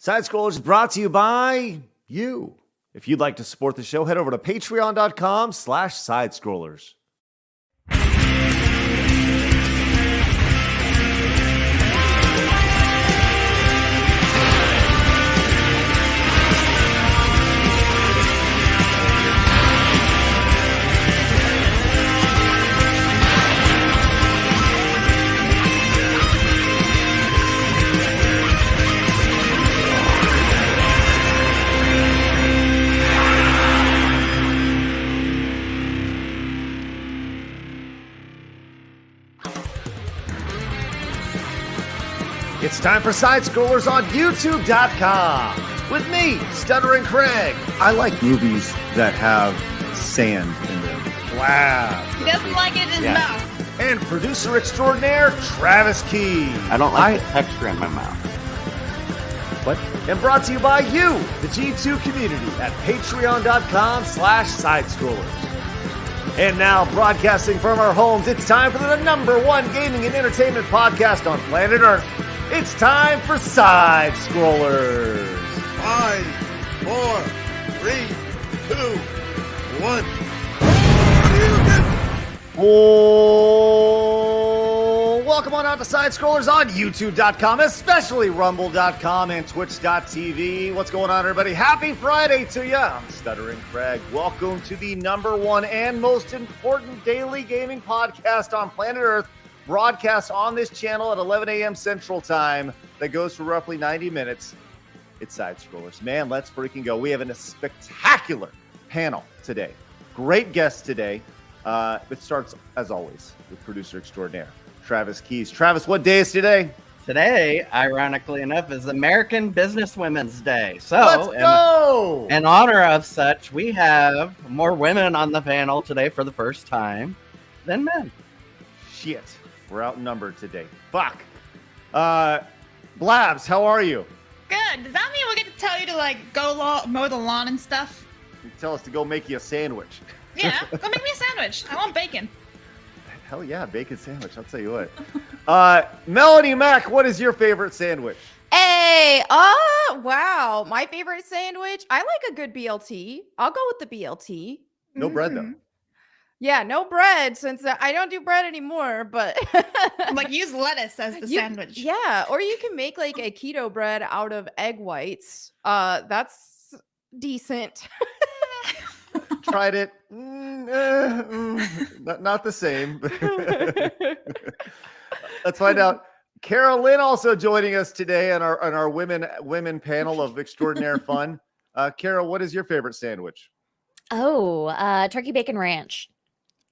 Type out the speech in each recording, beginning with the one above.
Side Scrollers is brought to you by you. If you'd like to support the show, head over to patreon.com/sidescrollers. It's time for Side Scrollers on YouTube.com with me, Stuttering Craig. I like movies that have sand in them. Wow. He doesn't like it in his mouth. And producer extraordinaire, Travis Key. I don't like the texture in my mouth. What? And brought to you by you, the G2 community at patreon.com/sidescrollers. And now, broadcasting from our homes, it's time for the #1 gaming and entertainment podcast on planet Earth. It's time for Side Scrollers. 5, 4, 3, 2, 1. Oh, welcome on out to Side Scrollers on YouTube.com, especially Rumble.com and Twitch.tv. What's going on, everybody? Happy Friday to you. I'm Stuttering Craig. Welcome to the #1 and most important daily gaming podcast on planet Earth. Broadcast on this channel at 11 a.m. Central Time that goes for roughly 90 minutes. It's Side Scrollers. Man, let's freaking go. We have a spectacular panel today. Great guest today. It starts, as always, with producer extraordinaire, Travis Keys. Travis, what day is today? Today, ironically enough, is American Businesswomen's Day. So, let's go! In honor of such, we have more women on the panel today for the first time than men. Shit. We're outnumbered today. Fuck. Blabs, how are you? Good. Does that mean we get to tell you to go mow the lawn and stuff? You tell us to go make you a sandwich. Yeah, go make me a sandwich. I want bacon. Hell yeah, bacon sandwich. I'll tell you what. Melonie Mac, what is your favorite sandwich? Hey, wow. My favorite sandwich. I like a good BLT. I'll go with the BLT. No bread though. Yeah, no bread since I don't do bread anymore, but use lettuce as the sandwich. Yeah, or you can make a keto bread out of egg whites. That's decent. Tried it. Not the same. Let's find out. Carolyn also joining us today on our women panel of extraordinary fun. Carol, what is your favorite sandwich? Oh, turkey bacon ranch.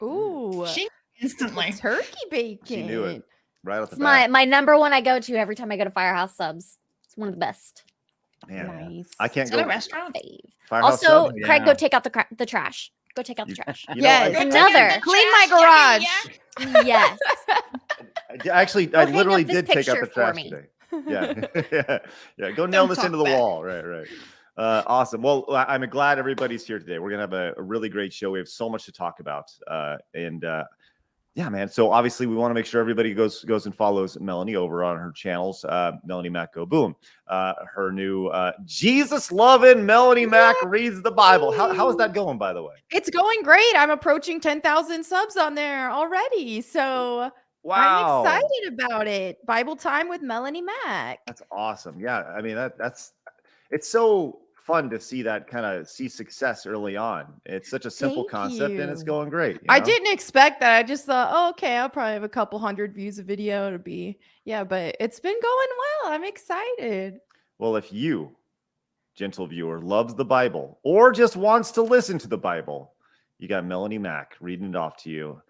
Ooh, she instantly turkey bacon. She knew it right off the It's bat. my #1 I go to every time I go to Firehouse Subs. It's one of the best. Man, Nice. I can't Is go it a restaurant. Firehouse Also, Subs? Craig, go take out the trash. Go take out the trash. Yes. Another. Clean my garage. Yes. I hang literally up this did take out the picture for trash me. today. Yeah. Go nail this talk into the back. wall. Right. Awesome. Well, I'm glad everybody's here today. We're gonna have a really great show. We have so much to talk about, yeah, man. So obviously, we want to make sure everybody goes and follows Melonie over on her channels. Melonie Mac Go Boom. Her new Jesus loving Melonie Mac reads the Bible. How is that going, by the way? It's going great. I'm approaching 10,000 subs on there already. So Wow, I'm excited about it. Bible time with Melonie Mac. that's awesome. Yeah, I mean it's so fun to see that see success early on. It's such a simple Thank concept and it's you. going great. you I know? didn't expect that. I just thought, oh, okay, I'll probably have a couple hundred views a video to be. Yeah, but it's been going well. I'm excited. Well, if you, gentle viewer, loves the Bible or just wants to listen to the Bible, you got Melonie Mac reading it off to you.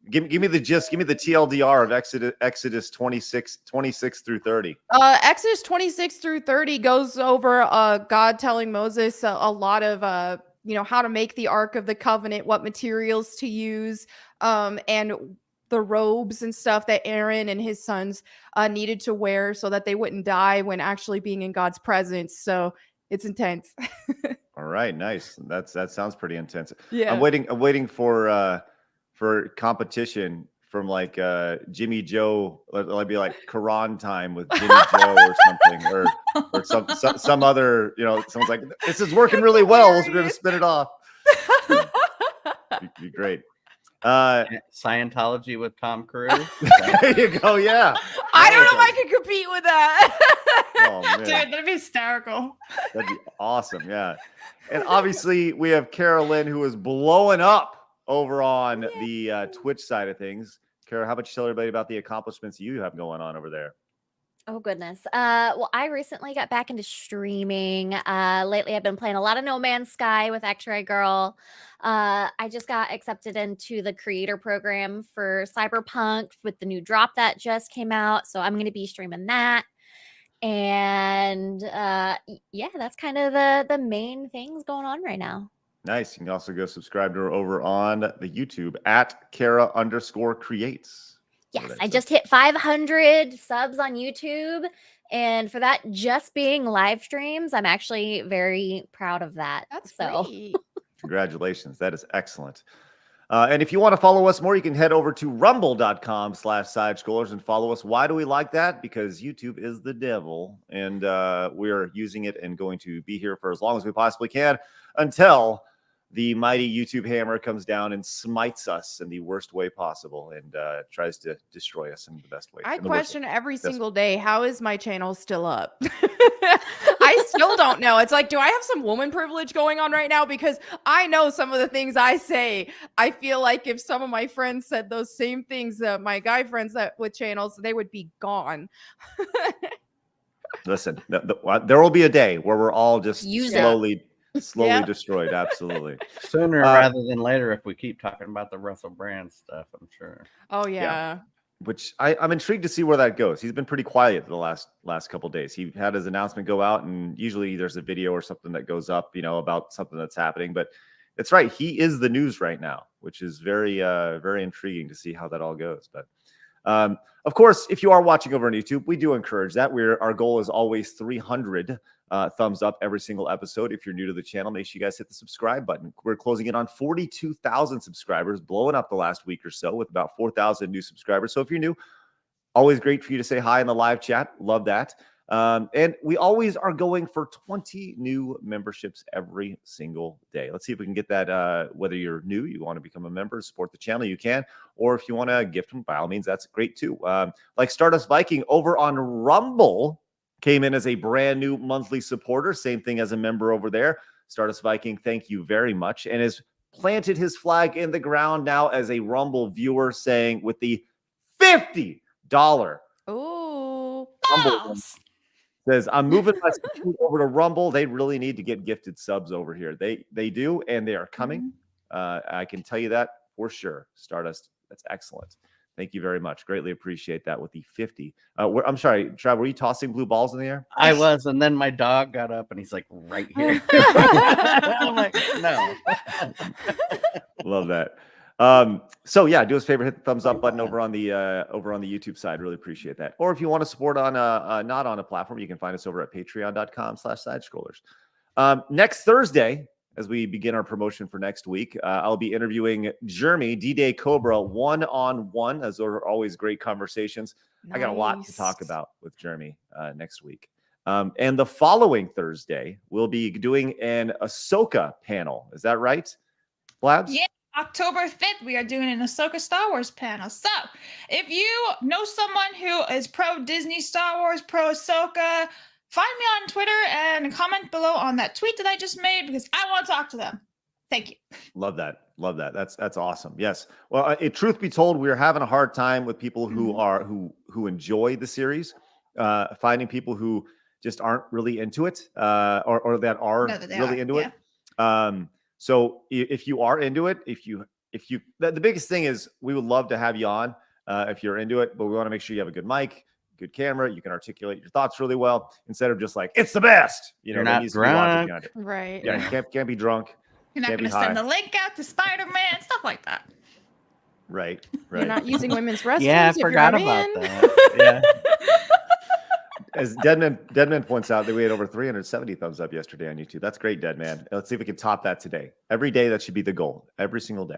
Give me the gist. Give me the TLDR of Exodus 26 through 30. Exodus 26 through 30 goes over God telling Moses a lot of how to make the Ark of the Covenant, what materials to use, and the robes and stuff that Aaron and his sons needed to wear so that they wouldn't die when actually being in God's presence. So it's intense. All right, nice. That sounds pretty intense. Yeah. I'm waiting for competition from like Jimmy Joe. It'll be like Quran time with Jimmy Joe or something, or some other, someone's like, this is working really well. We're going to spin it off. Be great. Scientology with Tom Cruise. There you go. Yeah. I don't know if I can compete with that. Oh, man. Dude, that'd be hysterical. That'd be awesome. Yeah. And obviously we have Carolyn, who is blowing up over on the Twitch side of things. Kara, how about you tell everybody about the accomplishments you have going on over there? Oh, goodness. Well, I recently got back into streaming. Lately, I've been playing a lot of No Man's Sky with X-Ray Girl. I just got accepted into the creator program for CyberPunk with the new drop that just came out. So I'm going to be streaming that. And yeah, that's kind of the main things going on right now. Nice. You can also go subscribe to her over on the YouTube at Kara_creates. Yes, I just hit 500 subs on YouTube. And for that just being live streams, I'm actually very proud of that. That's so great. Congratulations. That is excellent. And if you want to follow us more, you can head over to rumble.com/sidescrollers and follow us. Why do we like that? Because YouTube is the devil, and we're using it and going to be here for as long as we possibly can until the mighty YouTube hammer comes down and smites us in the worst way possible and tries to destroy us in the best way. I question every single day, how is my channel still up? I still don't know. It's like, do I have some woman privilege going on right now? Because I know some of the things I say. I feel like if some of my friends said those same things, my guy friends that with channels, they would be gone. Listen, there will be a day where we're all just slowly destroyed. Absolutely. Sooner rather than later if we keep talking about the Russell Brand stuff, I'm sure. Oh, yeah. Which I'm intrigued to see where that goes. He's been pretty quiet the last couple of days. He had his announcement go out, and usually there's a video or something that goes up, about something that's happening. But it's right. He is the news right now, which is very, very intriguing to see how that all goes. But of course, if you are watching over on YouTube, we do encourage that. Our goal is always 300 thumbs up every single episode. If you're new to the channel, make sure you guys hit the subscribe button. We're closing in on 42,000 subscribers, blowing up the last week or so with about 4,000 new subscribers. So if you're new, always great for you to say hi in the live chat. Love that. And we always are going for 20 new memberships every single day. Let's see if we can get that. Whether you're new, you want to become a member, support the channel, you can. Or if you want to gift them, by all means, that's great too. Like Stardust Viking over on Rumble came in as a brand new monthly supporter. Same thing as a member over there. Stardust Viking, thank you very much. And has planted his flag in the ground now as a Rumble viewer, saying with the $50 Ooh. Rumble says, I'm moving my subscription over to Rumble. They really need to get gifted subs over here. They do, and they are coming. I can tell you that for sure. Stardust, that's excellent. Thank you very much. Greatly appreciate that with the 50. I'm sorry, Trav, were you tossing blue balls in the air? I was, and then my dog got up and he's like right here. I'm like, no. Love that. So yeah, do us a favor, hit the thumbs up button over on the YouTube side. Really appreciate that. Or if you want to support on not on a platform, you can find us over at patreon.com/sidescrollers. Next Thursday, as we begin our promotion for next week, I'll be interviewing Jeremy, D-Day Cobra, one-on-one, as those are always great conversations. Nice. I got a lot to talk about with Jeremy next week. And the following Thursday, we'll be doing an Ahsoka panel. Is that right, Blabs? Yeah. October 5th, we are doing an Ahsoka Star Wars panel. So if you know someone who is pro Disney, Star Wars, pro Ahsoka, find me on Twitter and comment below on that tweet that I just made, because I want to talk to them. Thank you. Love that. Love that. That's awesome. Yes. Well, truth be told, we are having a hard time with people who are who enjoy the series, finding people who just aren't really into it, or that are really into it. So if you are into it, the biggest thing is we would love to have you on if you're into it, but we want to make sure you have a good mic, good camera, you can articulate your thoughts really well instead of just like, it's the best. You're not drunk. Right. Yeah, you can't be drunk. You're not going to send the link out to Spider-Man, stuff like that. Right. You're not using women's restrooms. Yeah, I forgot about that. Yeah. As Deadman points out, that we had over 370 thumbs up yesterday on YouTube. That's great, Deadman. Let's see if we can top that today. Every day, that should be the goal. Every single day.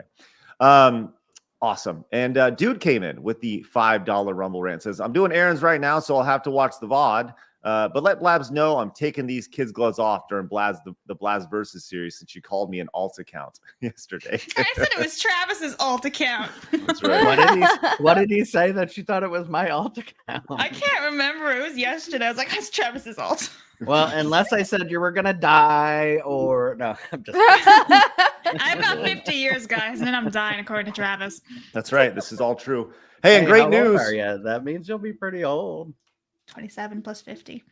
Awesome. And dude came in with the $5 Rumble rant. Says, I'm doing errands right now, so I'll have to watch the VOD. But let Blabs know I'm taking these kids' gloves off during Blabs the Blabs Versus series since you called me an alt account yesterday. I said it was Travis's alt account. That's right. What did he say that you thought it was my alt account? I can't remember. It was yesterday. I was like, that's Travis's alt. Well, unless I said you were gonna die or no, I'm just I've got 50 years, guys, and then I'm dying, according to Travis. That's right. This is all true. Hey, and great how old news. are you? That means you'll be pretty old. 27 plus 50.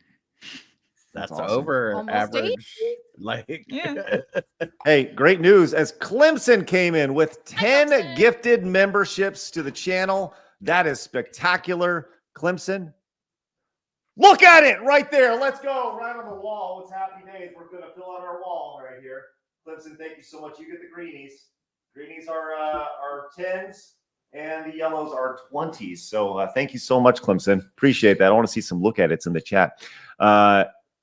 That's awesome. over Almost average. Like, Yeah. Hey, great news as Clemson came in with 10 Clemson. gifted memberships to the channel. That is spectacular. Clemson, look at it right there. Let's go. Right on the wall. It's happy days. We're going to fill out our wall right here. Clemson, thank you so much. You get the greenies. Greenies are 10s and the yellows are 20s. So thank you so much, Clemson. Appreciate that. I want to see some look at it in the chat.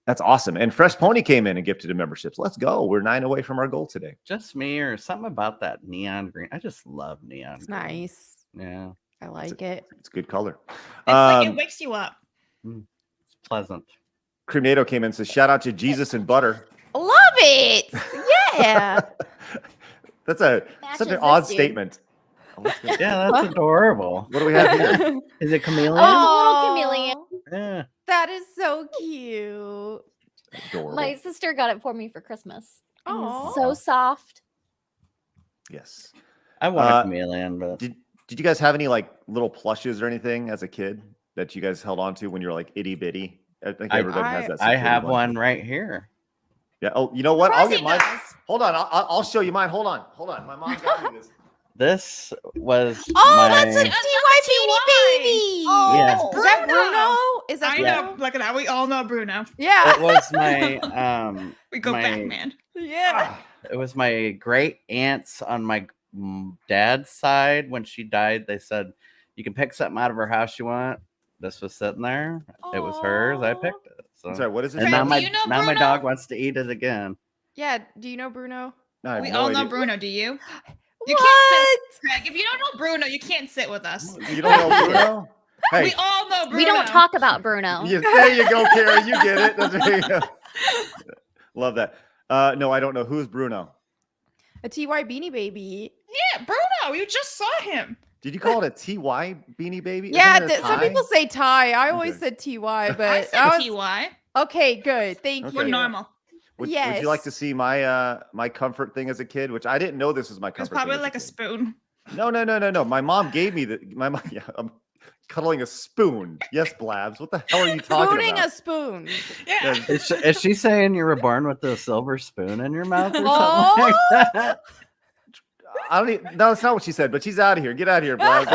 That's awesome. And Fresh Pony came in and gifted a memberships. Let's go. We're 9 away from our goal today. just me or something about that neon green. I just love neon. It's green. nice. Yeah, I like it. It's a good color. It's like it Um, wakes you up. it's pleasant. Creamnado came in and says, shout out to Jesus and Butter. Love it. Yeah. That's such Matches an odd this dude. statement. Yeah, that's adorable. What do we have here? Is it chameleon? Oh. little chameleon. Yeah. That is so cute. Adorable. My sister got it for me for Christmas. It was Aw. so soft. Yes. I want a Uh, chameleon, but Did you guys have any like little plushes or anything as a kid that you guys held on to when you were like itty bitty? I think everybody has that. I security have blanket. one right here. Yeah. Oh, you know what? I'll Of course get he mine. does. Hold on. I'll show you mine. Hold on. My mom got me this. This was Oh, my. that's a TY baby. Oh, Yeah. that's Is that Bruno. Bruno? Is that I Yeah. know. Look at that. We all know Bruno. Yeah. It was my We go My- back, man. Yeah. it was my great aunts on my dad's side. When she died, they said you can pick something out of her house you want. This was sitting there. It was hers. I Aw. picked it. So I'm sorry. What is it? and now do my you know now my Bruno? dog wants to eat it again. Yeah. Do you know Bruno? No, I have We no all know idea. Bruno. Do you? You What? can't sit, Craig. If you don't know Bruno, you can't sit with us. You don't know Bruno? Hey. We all know Bruno. We don't talk about Bruno. Yeah, there you go, Carrie. You get it. There you go. Love that. No, I don't know. Who's Bruno? A TY beanie baby. Yeah, Bruno. You just saw him. Did you call it a TY beanie baby? Yeah. Isn't it a Some tie? people say Ty. I always Okay. said TY, I but said I was- TY. okay. Good. Thank Okay. We're you. normal. Would you like Yes. to see my my comfort thing as a kid? Which I didn't know this was my It's comfort. probably thing like a as kid. spoon. No. My mom gave me my mom. Yeah, I'm cuddling a spoon. Yes, Blabs. What the hell are you talking Spooning about? a spoon. Yeah. Is she saying you were born with a silver spoon in your mouth or Oh. something like that? I don't. No, that's not what she said. But she's out of here. Get out of here, Blabs.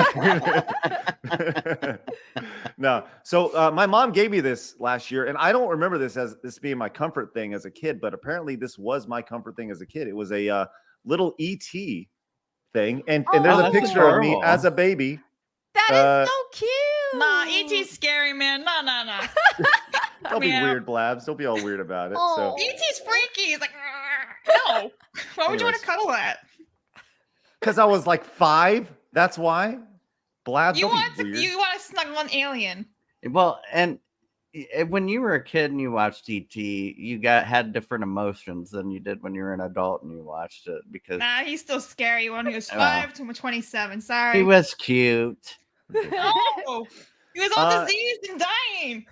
No. So my mom gave me this last year, and I don't remember this being my comfort thing as a kid. But apparently, this was my comfort thing as a kid. It was a little ET thing, and there's Oh, a that's picture of me adorable. as a baby. That is so cute. Nah, E.T.'s scary, man. No. Don't be Meow. weird, Blabs. Don't be all weird about it. So Oh. E.T.'s freaky. He's like, no. Why would you want Anyways. to cuddle that? because I was like 5, that's why. Blabs, You don't want be to weird. you want to snuggle an alien. Well, and when you were a kid and you watched ET, you had different emotions than you did when you were an adult and you watched it because Nah, he's still scary when he was Oh. 5 to 27. Sorry. he was cute. No. He was all Uh, diseased and dying.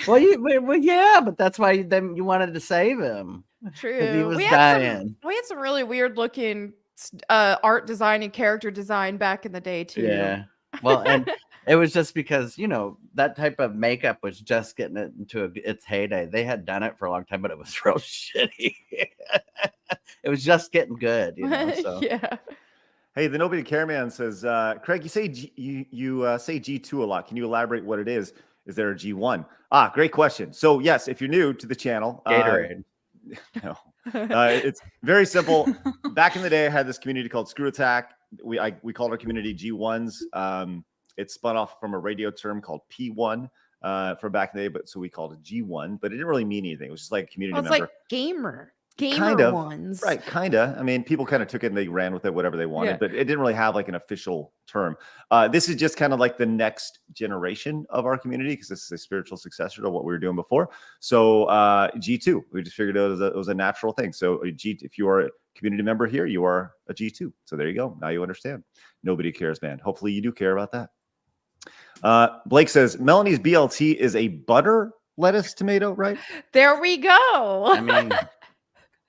Well, yeah, but that's why then you wanted to save him. True. He was we dying. had some really weird looking art design and character design back in the day too. Yeah. Well, and it was just because, that type of makeup was just getting it into its heyday. They had done it for a long time, but it was real shitty. It was just getting good, so. Yeah. Hey, the Nobody Care Man says, Craig, you say you say G2 a lot. Can you elaborate what it is? Is there a G1? Great question. So yes, if you're new to the channel, Gatorade. no, it's very simple. Back in the day, I had this community called Screw Attack. We called our community G1s. It spun off from a radio term called P1 from back in the day, but so we called it G1. But it didn't really mean anything. It was just like a community Well, it's member. like gamer. gamer ones. Right, kind of. I mean, people kind of took it and they ran with it, whatever they wanted, but it didn't really have like an official term. This is just kind of like the next generation of our community because this is a spiritual successor to what we were doing before. So G2, we just figured it was a natural thing. So if you are a community member here, you are a G2. So there you go. Now you understand. Nobody cares, man. Hopefully you do care about that. Blake says Melonie's BLT is a butter lettuce tomato, right? There we go. I mean,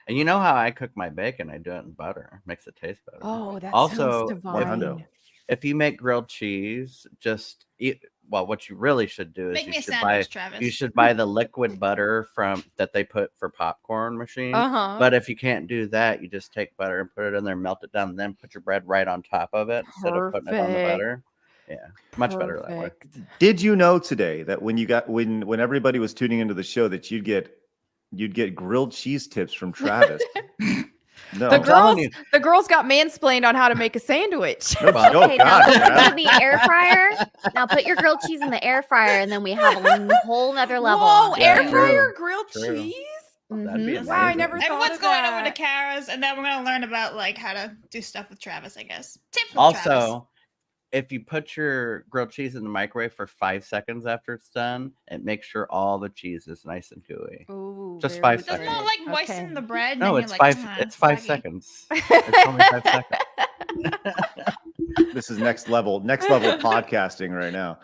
and you know how I cook my bacon? I do it in butter. Makes it taste better. Oh, that Also, sounds divine. if you make grilled cheese, just eat. Well, what you really should do is Make me you a should sandwich, Travis. you should buy the liquid butter that they put for popcorn machine. But if you can't do that, you just take butter and put it in there, melt it down, and then put your bread right on top of it instead of putting it on the butter. Yeah, much better that way. Did you know today that when everybody was tuning into the show that you'd get grilled cheese tips from Travis? No, the girls got mansplained on how to make a sandwich. Okay, now put it in the air fryer. Now put your grilled cheese in the air fryer, and then we have a whole nother level. Whoa, Yeah, air fryer grilled cheese? That'd be amazing. Wow, I never thought Everyone's of going that. over to Kara's, and then we're gonna learn about like how to do stuff with Travis, I guess. Tip from Travis. Also, if you put your grilled cheese in the microwave for 5 seconds after it's done, it makes sure all the cheese is nice and gooey. Ooh, Just very 5 Doesn't seconds. it like moisten the bread? No, and it's you're five. like, "Ah, It's 5 soggy." seconds. It's only 5 seconds. This is next level podcasting right now.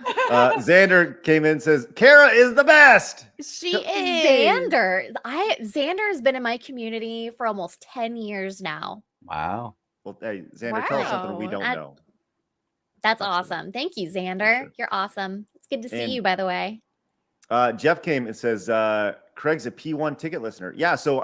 Xander came in and says Kara is the best. She is. Xander has been in my community for almost 10 years now. Wow. Well, hey, Xander, tell us something we don't know. That's awesome. Thank you, Xander. You're awesome. It's good to see you, by the way. Jeff came and says Craig's a P1 ticket listener. Yeah, so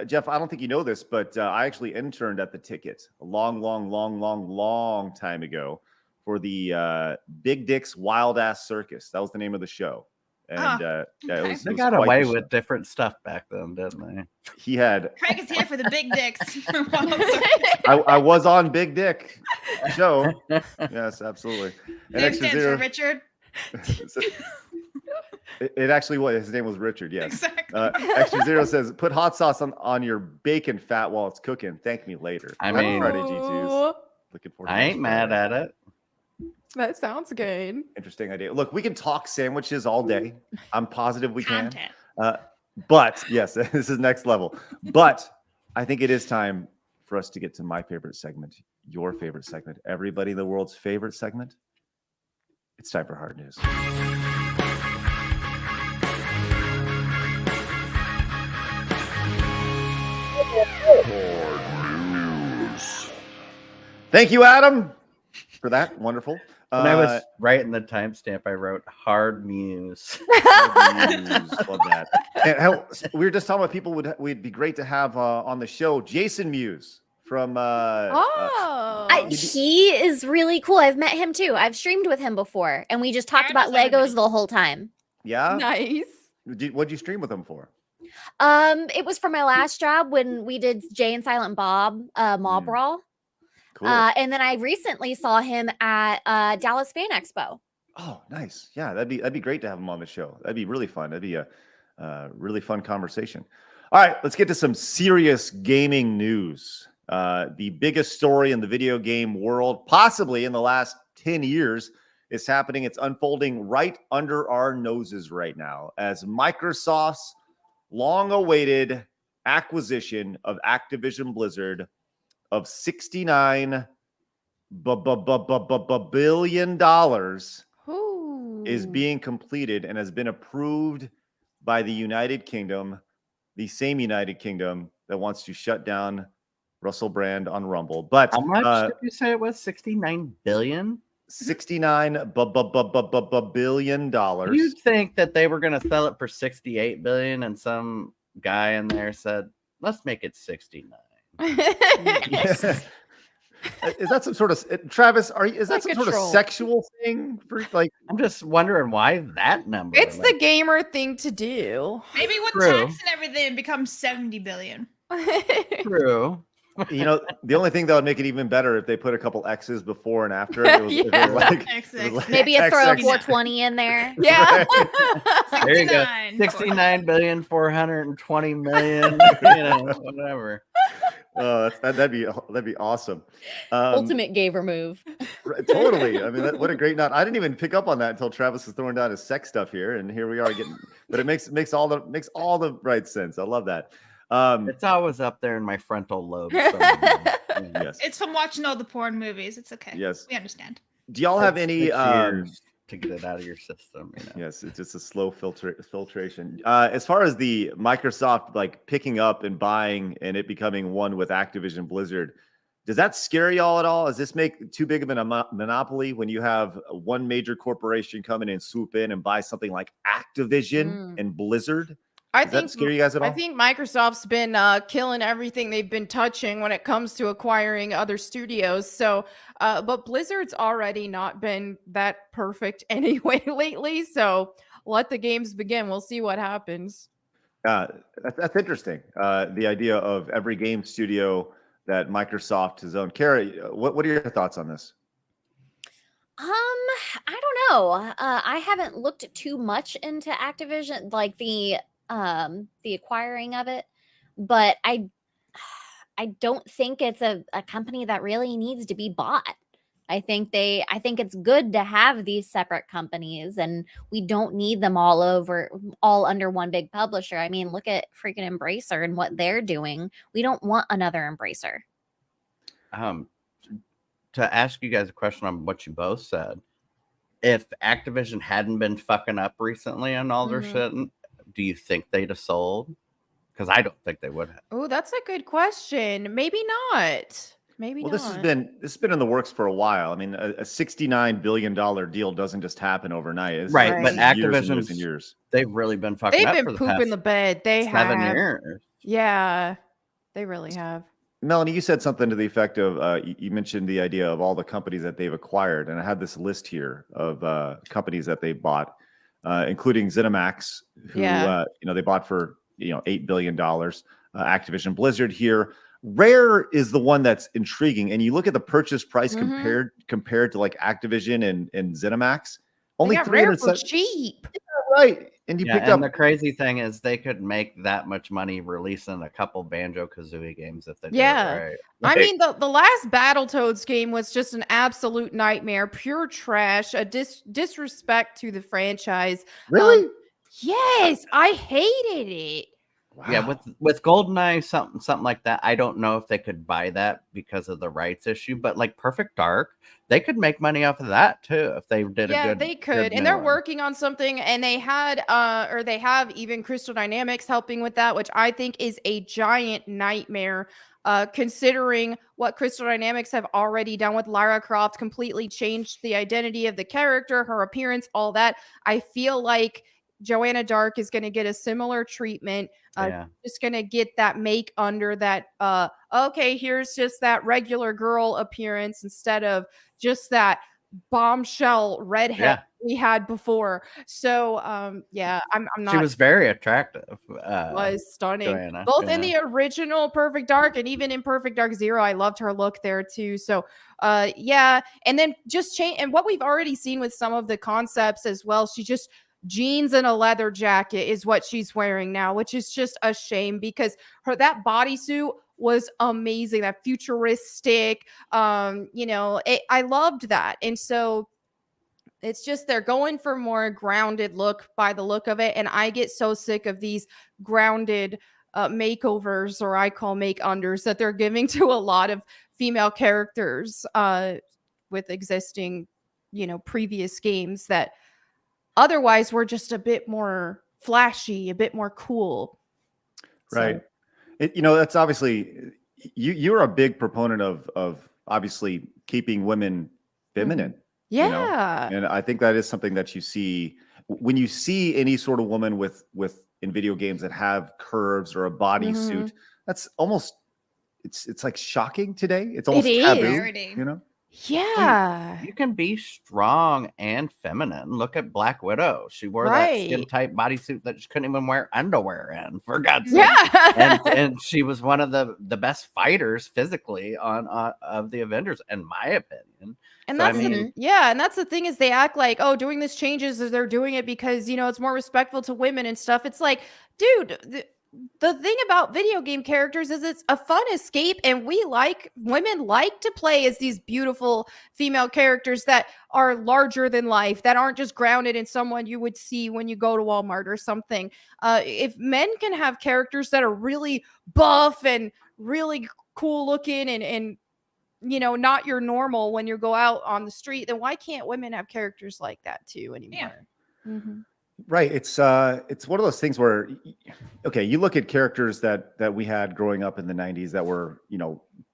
Jeff, I don't think you know this, but I actually interned at the ticket a long time ago for the Big Dick's Wild Ass Circus. That was the name of the show. And they got away with different stuff back then, didn't they? He had Craig is here for the big dicks. I was on Big Dick show. Yes, absolutely. And Name stands for Richard. It actually was. His name was Richard. Yes. Exactly. Extra Zero says, "Put hot sauce on your bacon fat while it's cooking. Thank me later." I mean, Friday G2s. Looking forward. I ain't mad at it. That sounds good. Interesting idea. Look, we can talk sandwiches all day. I'm positive we can. Content. But yes, this is next level. But I think it is time for us to get to my favorite segment, your favorite segment, everybody in the world's favorite segment. It's time for hard news. Thank you, Adam, for that. Wonderful. When I was writing the timestamp, I wrote hard muse. Love that. And we were just talking about people would be great to have on the show. Jason Muse from he is really cool. I've met him too. I've streamed with him before, and we just talked about Legos the whole time. Yeah, nice. What'd you stream with him for? It was for my last job when we did Jay and Silent Bob Mob Brawl. Cool. And then I recently saw him at Dallas Fan Expo. Oh, nice. Yeah, that'd be great to have him on the show. That'd be really fun. That'd be a really fun conversation. All right, let's get to some serious gaming news. The biggest story in the video game world, possibly in the last 10 years, is happening. It's unfolding right under our noses right now as Microsoft's long-awaited acquisition of Activision Blizzard of $69 billion is being completed and has been approved by the United Kingdom, the same United Kingdom that wants to shut down Russell Brand on Rumble. But how much did you say it was? 69 billion? $69 billion. You'd think that they were going to sell it for 68 billion, and some guy in there said, "Let's make it 69." Is that some sort of Travis? Is that some sort of sexual thing? I'm just wondering why that number. It's the gamer thing to do. Maybe with tax and everything, it becomes 70 billion. True. You know, the only thing that would make it even better if they put a couple X's before and after. It was, if it Yeah. was like, XX. Maybe a throw a XX. 420 in there. Yeah. There you go. 69. 69,420,000,000, whatever. Oh, that'd be awesome. Ultimate gaver move. Totally. I mean, what a great knot. I didn't even pick up on that until Travis was throwing down his sex stuff here, and here we are getting. But it makes all the right sense. I love that. It's always up there in my frontal lobe. somewhere. Yes. It's from watching all the porn movies. It's okay. Yes. We understand. Do y'all have Takes any? 6 years to get it out of your system. Yes, it's just a slow filtration. As far as the Microsoft like picking up and buying and it becoming one with Activision Blizzard, does that scare y'all at all? Does this make too big of a monopoly when you have one major corporation come in and swoop in and buy something like Activision and Blizzard? I Does that scare you guys at all? I think Microsoft's been killing everything they've been touching when it comes to acquiring other studios. So, but Blizzard's already not been that perfect anyway lately. So let the games begin. We'll see what happens. That's interesting. The idea of every game studio that Microsoft has owned. Carrie, what are your thoughts on this? I don't know. I haven't looked too much into Activision, like the acquiring of it, but I don't think it's a company that really needs to be bought. I think it's good to have these separate companies, and we don't need them all under one big publisher. I mean, look at freaking Embracer and what they're doing. We don't want another Embracer. To ask you guys a question on what you both said, if Activision hadn't been fucking up recently on all their shit, do you think they'd have sold? Because I don't think they would have. Oh, that's a good question. Maybe not. Maybe not. This has been in the works for a while. I mean, a $69 billion deal doesn't just happen overnight. It's Right, but years and Activision, years and years. they've really been fucking They've up been for the pooping past the bed. They 7 have. years. Yeah, they really have. Melonie, you said something to the effect of you mentioned the idea of all the companies that they've acquired, and I had this list here of companies that they bought, including ZeniMax, who they bought for $8 billion. Activision Blizzard here. Rare is the one that's intriguing, and you look at the purchase price compared to like Activision and ZeniMax. Only Rare for 300 cheap. right? And you picked up. The crazy thing is they could make that much money releasing a couple Banjo-Kazooie games if they did it right. I mean, the last Battletoads game was just an absolute nightmare, pure trash, a disrespect to the franchise. Really? Yes, I hated it. Wow. Yeah, with GoldenEye, something like that. I don't know if they could buy that because of the rights issue, but like Perfect Dark, they could make money off of that too if they did a good. Yeah, they could, and they're working on something, and they have even Crystal Dynamics helping with that, which I think is a giant nightmare. Considering what Crystal Dynamics have already done with Lara Croft, completely changed the identity of the character, her appearance, all that. I feel like Joanna Dark is going to get a similar treatment. Just going to get that make under that. Okay, here's just that regular girl appearance instead of just that bombshell redhead we had before. So, I'm not. She was very attractive. Was stunning, Joanna, both in the original Perfect Dark and even in Perfect Dark Zero. I loved her look there too. So, and then just change. And what we've already seen with some of the concepts as well. She just jeans and a leather jacket is what she's wearing now, which is just a shame because that bodysuit was amazing. That futuristic, I loved that. And so it's just they're going for more grounded look by the look of it. And I get so sick of these grounded makeovers, or I call make unders, that they're giving to a lot of female characters with existing, previous games that otherwise we're just a bit more flashy, a bit more cool. Right. So. That's obviously you're a big proponent of obviously keeping women feminine. Yeah. And I think that is something that you see when you see any sort of woman with in video games that have curves or a bodysuit. That's almost it's like shocking today. It's almost taboo. Yeah. You can be strong and feminine. Look at Black Widow. She wore that skin Right. tight bodysuit that she couldn't even wear underwear in, for God's sake. Yeah. And she was one of the best fighters physically on of the Avengers, in my opinion. And So, I that's mean, and that's the thing is they act like, oh, doing this changes is they're doing it because, it's more respectful to women and stuff. It's like, dude, the thing about video game characters is it's a fun escape, and women like to play as these beautiful female characters that are larger than life, that aren't just grounded in someone you would see when you go to Walmart or something. If men can have characters that are really buff and really cool looking and not your normal when you go out on the street, then why can't women have characters like that too anymore? Yeah. Mm-hmm. Right. It's one of those things where, okay, you look at characters that we had growing up in the 90s that were,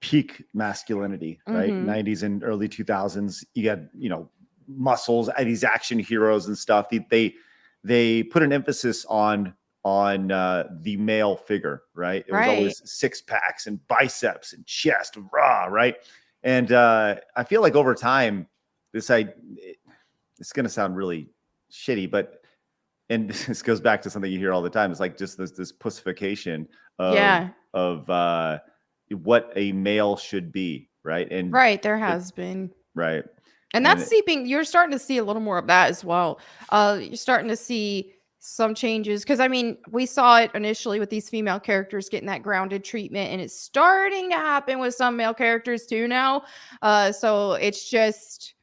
peak masculinity, right? Mhm. 90s and early 2000s, you had, muscles, these action heroes and stuff. They put an emphasis on the male figure, right? It was Right. always six packs and biceps and chest, raw, right? And I feel like over time, it's going to sound really shitty, but and this goes back to something you hear all the time. It's like just this pussification of what a male should be, right? And Right, there has been. right. And that's seeping. You're starting to see a little more of that as well. You're starting to see some changes because, I mean, we saw it initially with these female characters getting that grounded treatment, and it's starting to happen with some male characters too now. So it's just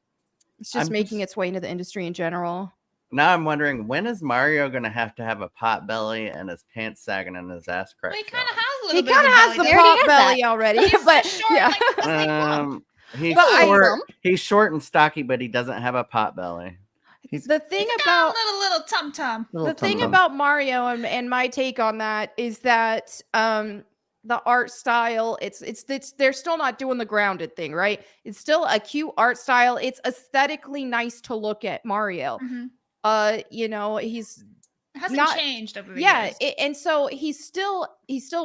making its way into the industry in general. now I'm wondering, when is Mario going to have a pot belly and his pants sagging and his ass cracked? Well, he kind of has a He little bit kind of of a has belly the there. already pot has belly already, He's but short, yeah. like plump. He's But short. He's short and stocky, but he doesn't have a pot belly. The thing He's about got a little tum tum. the thing about Mario and my take on that is that the art style, it's they're still not doing the grounded thing, right? It's still a cute art style. It's aesthetically nice to look at Mario. Mhm. He's It hasn't not- changed over the yeah, years. and so he's still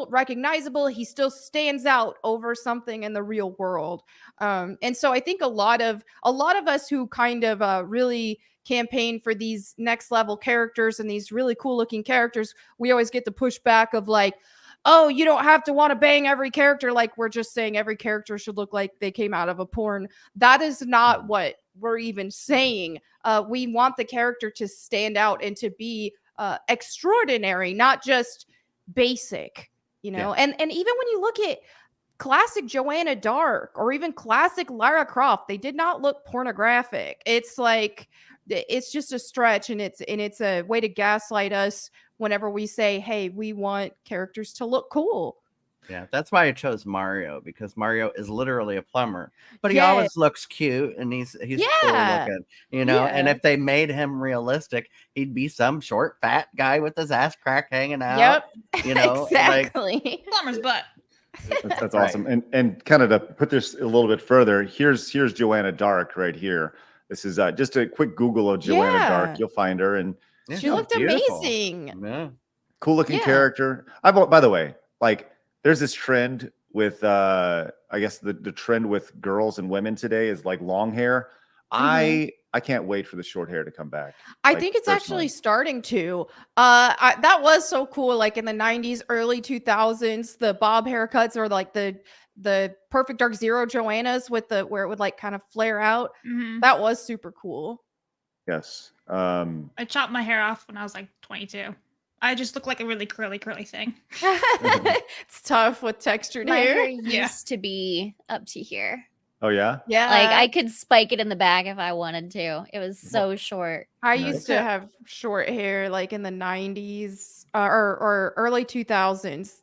recognizable. He still stands out over something in the real world. And so I think a lot of us who kind of really campaign for these next level characters and these really cool looking characters, we always get the pushback of like, oh, you don't have to want to bang every character. Like, we're just saying every character should look like they came out of a porn. That is not what we're even saying. We want the character to stand out and to be extraordinary, not just basic, Yeah. And even when you look at classic Joanna Dark or even classic Lara Croft, they did not look pornographic. It's like, it's just a stretch, and it's a way to gaslight us whenever we say, hey, we want characters to look cool. Yeah, that's why I chose Mario, because Mario is literally a plumber, but he Yeah. always looks cute and he's cool Yeah. looking, And Yeah. if they made him realistic, he'd be some short, fat guy with his ass crack hanging out. Yep. Like, Exactly. Plumber's butt. That's Right. awesome. And kind of to put this a little bit further, here's Joanna Dark right here. This is just a quick Google of Joanna Yeah. Dark. You'll find her, and yeah, She she's looked beautiful. amazing. Yeah. cool looking Yeah. character. By the way, like there's this trend with I guess the trend with girls and women today is like long hair. I can't wait for the short hair to come back. I Like, think it's personally. actually starting to. That was so cool. Like in the 90s, early 2000s, the bob haircuts or like the Perfect Dark Zero Joannas with where it would like kind of flare out. Mhm. That was super cool. Yes. I chopped my hair off when I was like 22. I just look like a really curly thing. It's tough with textured My hair hair. used to be up to here. Oh yeah. Yeah. Like I could spike it in the back if I wanted to. It was so short. I Nice. used to have short hair like in the 90s or early 2000s.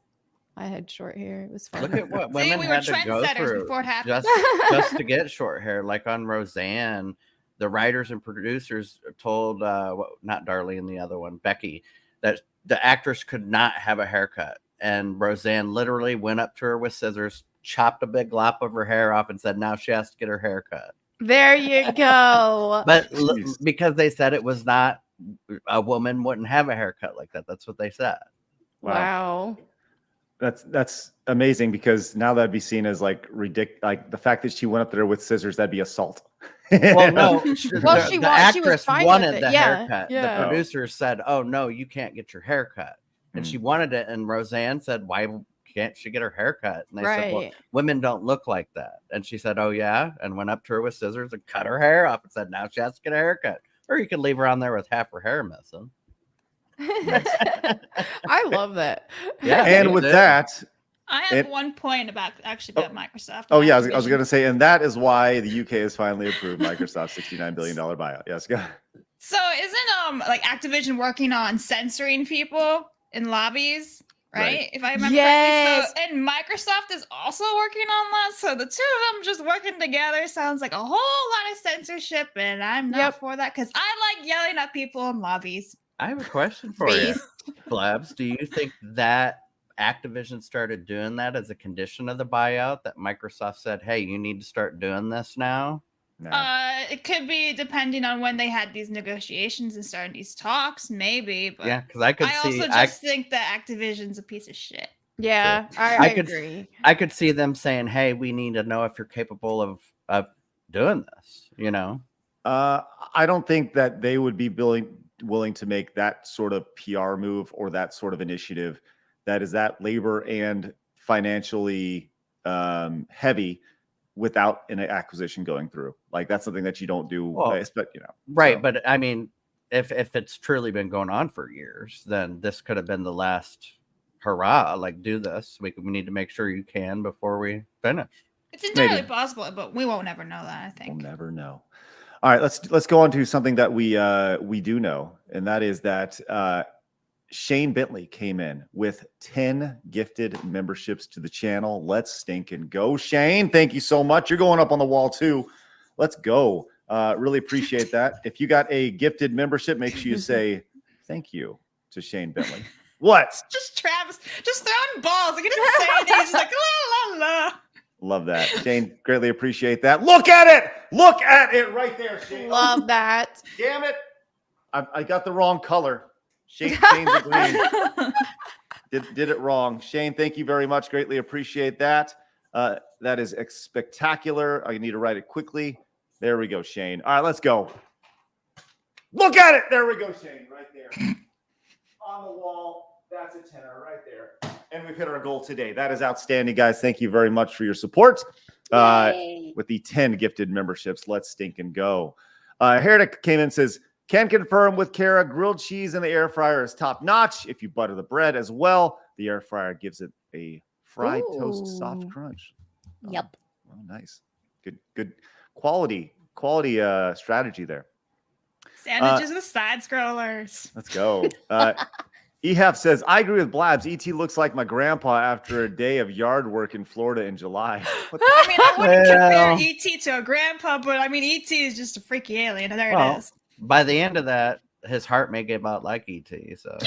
I had short hair. It was fun. Look at what See, women we were had to go trendsetters through before it happened. just to get short hair. Like on Roseanne, the writers and producers told not Darlene, the other one, Becky, that the actress could not have a haircut, and Roseanne literally went up to her with scissors, chopped a big lop of her hair off, and said now she has to get her hair cut. There you go. But Jeez. because they said it was not, a woman wouldn't have a haircut like that. That's what they said. Wow. That's amazing because now that'd be seen as like ridiculous. Like the fact that she went up there with scissors, that'd be assault. Well, no, Well, the she was actress fine with wanted it. the Yeah, haircut. yeah. The producers said, "Oh no, you can't get your haircut," and she wanted it. And Roseanne said, "Why can't she get her haircut?" And they said, "Well, Right. women don't look like that." And she said, "Oh yeah," and went up to her with scissors and cut her hair off and said, "Now she has to get a haircut, or you could leave her on there with half her hair missing." I love that. Yeah, And me with too. that, I have It- one point about Microsoft. oh and yeah, I was Activision. going to say, and that is why the UK has finally approved Microsoft's $69 billion buyout. Yes, go. So isn't like Activision working on censoring people in lobbies? Right? If I remember Yes. correctly. So, and Microsoft is also working on that. So the two of them just working together sounds like a whole lot of censorship, and I'm not Yep. for that because I like yelling at people in lobbies. I have a question for you, Based. Blabs. Do you think that Activision started doing that as a condition of the buyout? That Microsoft said, "Hey, you need to start doing this now." No. It could be depending on when they had these negotiations and started these talks, maybe. But Yeah, because I could I see. also just think that Activision's a piece of shit. Yeah, I I could- agree. I could see them saying, "Hey, we need to know if you're capable of doing this." You know, I don't think that they would be willing to make that sort of PR move or that sort of initiative that is that labor and financially heavy without an acquisition going through. Like that's something that you don't do. Well, But you know, right? so. But I mean, if it's truly been going on for years, then this could have been the last hurrah. Like, do this. We need to make sure you can before we finish. It's entirely Maybe. possible, but we won't ever know that, I think. We'll never know. All right, let's go on to something that we do know, and that is that Shane Bentley came in with 10 gifted memberships to the channel. Let's stink and go, Shane. Thank you so much. You're going up on the wall too. Let's go. Really appreciate that. If you got a gifted membership, make sure you say thank you to Shane Bentley. What? Just Travis, just throwing balls. Like, he didn't say anything. He's just like, la, la, la. Love that. Shane, greatly appreciate that. Look at it. Look at it right there, Shane. Love that. Damn it. I got the wrong color. Shane's a green. Did it wrong. Shane, thank you very much. Greatly appreciate that. That is spectacular. I need to write it quickly. There we go, Shane. All right, let's go. Look at it. There we go, Shane, right there. On the wall. That's a tenner right there. And we've hit our goal today. That is outstanding, guys. Thank you very much for your support. With the 10 gifted memberships, let's stink and go. Heretic came in and says, can confirm with Kara, grilled cheese in the air fryer is top notch. If you butter the bread as well, the air fryer gives it a fried toast soft Ooh. crunch. Yep. Oh, nice. Good quality strategy there. Sandwiches with side scrollers. Let's go. Ehab says, I agree with Blabs. ET looks like my grandpa after a day of yard work in Florida in July. What the- I mean, I wouldn't compare Well- ET to a grandpa, but I mean, ET is just a freaky alien. And there Well, it is. By the end of that, his heart may give out like ET. So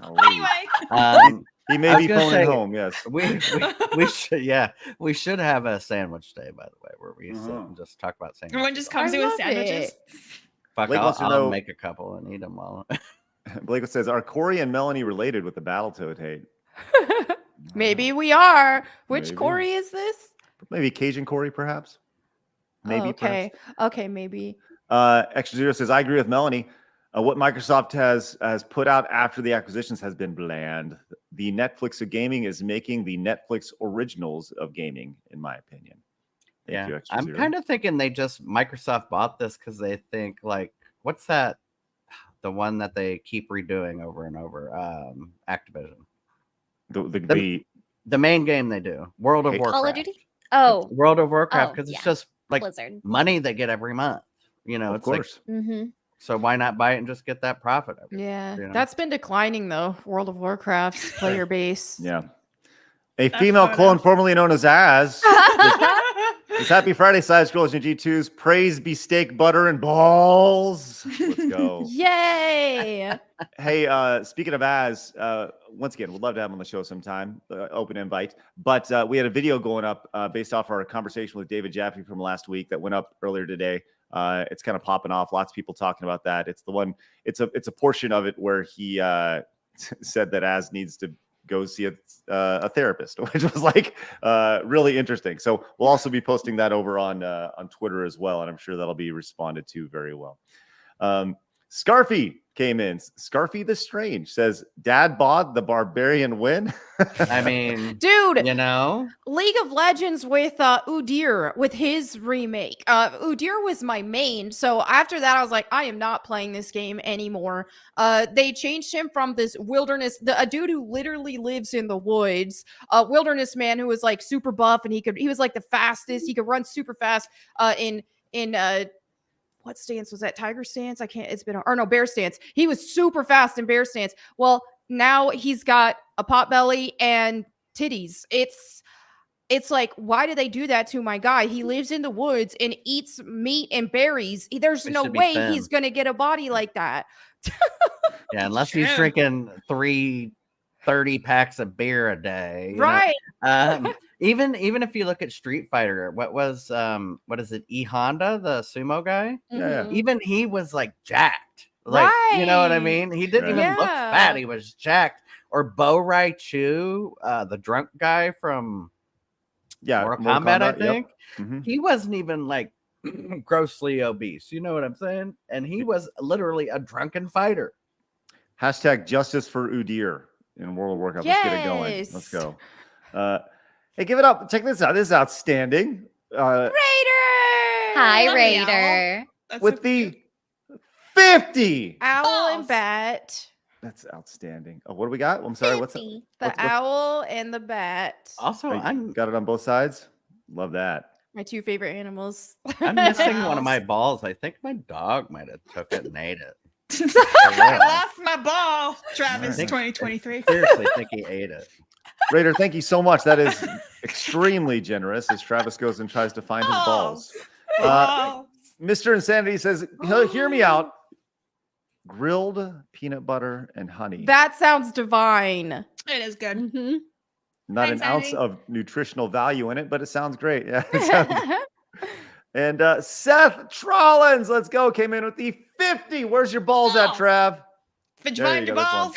Golly. Anyway, He I may was be gonna phoning say- home, yes. we should have a sandwich day, by the way, where we sit Uh-huh. and just talk about sandwiches. everyone just comes I in with love sandwiches. it. Fuck, Blake wants to I'll know- make a couple and eat them all. Blake says, are Corey and Melonie related with the Battletoad hate? Maybe we are. Which Maybe. Corey is this? Maybe Cajun Corey, perhaps? Maybe, Oh, okay. Okay, maybe. Extra Zero says, I agree with Melanie. What Microsoft has put out after the acquisitions has been bland. The Netflix of gaming is making the Netflix originals of gaming, in my opinion. Thank you, Extra I'm Zero. kind of thinking Microsoft bought this because they think like, what's that? The one that they keep redoing over and over, Activision. The main game they do, World of Hey, Warcraft. Call of Duty? Oh, World of Warcraft, Oh, because yeah. it's just like Blizzard. money they get every month. You know, of it's like, course. Mm-hmm. so why not buy it and just get that profit? Yeah. You know? That's been declining though. World of Warcraft's player base. Yeah. A That female photo. clone formerly known as Az. It's Happy Friday, side scrollers and G2s. Praise be steak, butter, and balls. Let's go. Yay. Hey, speaking of Az, once again, we'd love to have him on the show sometime. Open invite. But we had a video going up based off our conversation with David Jaffe from last week that went up earlier today. It's kind of popping off. Lots of people talking about that. It's the one. It's a portion of it where he said that Az needs to goes see a therapist, which was like really interesting. So we'll also be posting that over on Twitter as well, and I'm sure that'll be responded to very well. Scarfy came in. Scarfy the Strange says, "Dad bought the Barbarian win." I mean, Dude, you know, League of Legends with Udyr with his remake. Udyr was my main, so after that I was like, I am not playing this game anymore. They changed him from this wilderness, a dude who literally lives in the woods, a wilderness man who was like super buff, and he was like the fastest. He could run super fast in what stance was that? Tiger stance? Bear stance. He was super fast in bear stance. Well, now he's got a pot belly and titties. It's like, why do they do that to my guy? He lives in the woods and eats meat and berries. There's no way he's gonna get a body like that. Yeah, unless he's drinking 30 packs of beer a day, right? Even if you look at Street Fighter, what is it? E Honda, the sumo guy? Yeah. Even he was like jacked. Like, you know what I mean? He didn't even look fat. He was jacked. Or Bo Rai Chu, the drunk guy from Mortal Kombat, I think. Yep. He wasn't even like grossly obese. You know what I'm saying? And he was literally a drunken fighter. Hashtag justice for Udyr in World of Warcraft. Let's get it going. Let's go. Hey, give it up. Check this out. This is outstanding. Raider! Hi, Raider. With the 50 owl and bat. That's outstanding. Oh, what do we got? I'm sorry. What's that? The owl and the bat. Also, I'm got it on both sides. Love that. My two favorite animals. I'm missing one of my balls. I think my dog might have took it and ate it. I lost my ball, Travis. 2023. Seriously, think he ate it. Raider, thank you so much. That is extremely generous as Travis goes and tries to find his balls. Mr. Insanity says, hear me out. Grilled peanut butter and honey. That sounds divine. It is good. Mm-hmm. Not Thanks, an ounce Andy. of nutritional value in it, but it sounds great. Yeah. It sounds... And Seth Trollins, let's go, came in with the 50. Where's your balls at, Trav? Did you find your balls?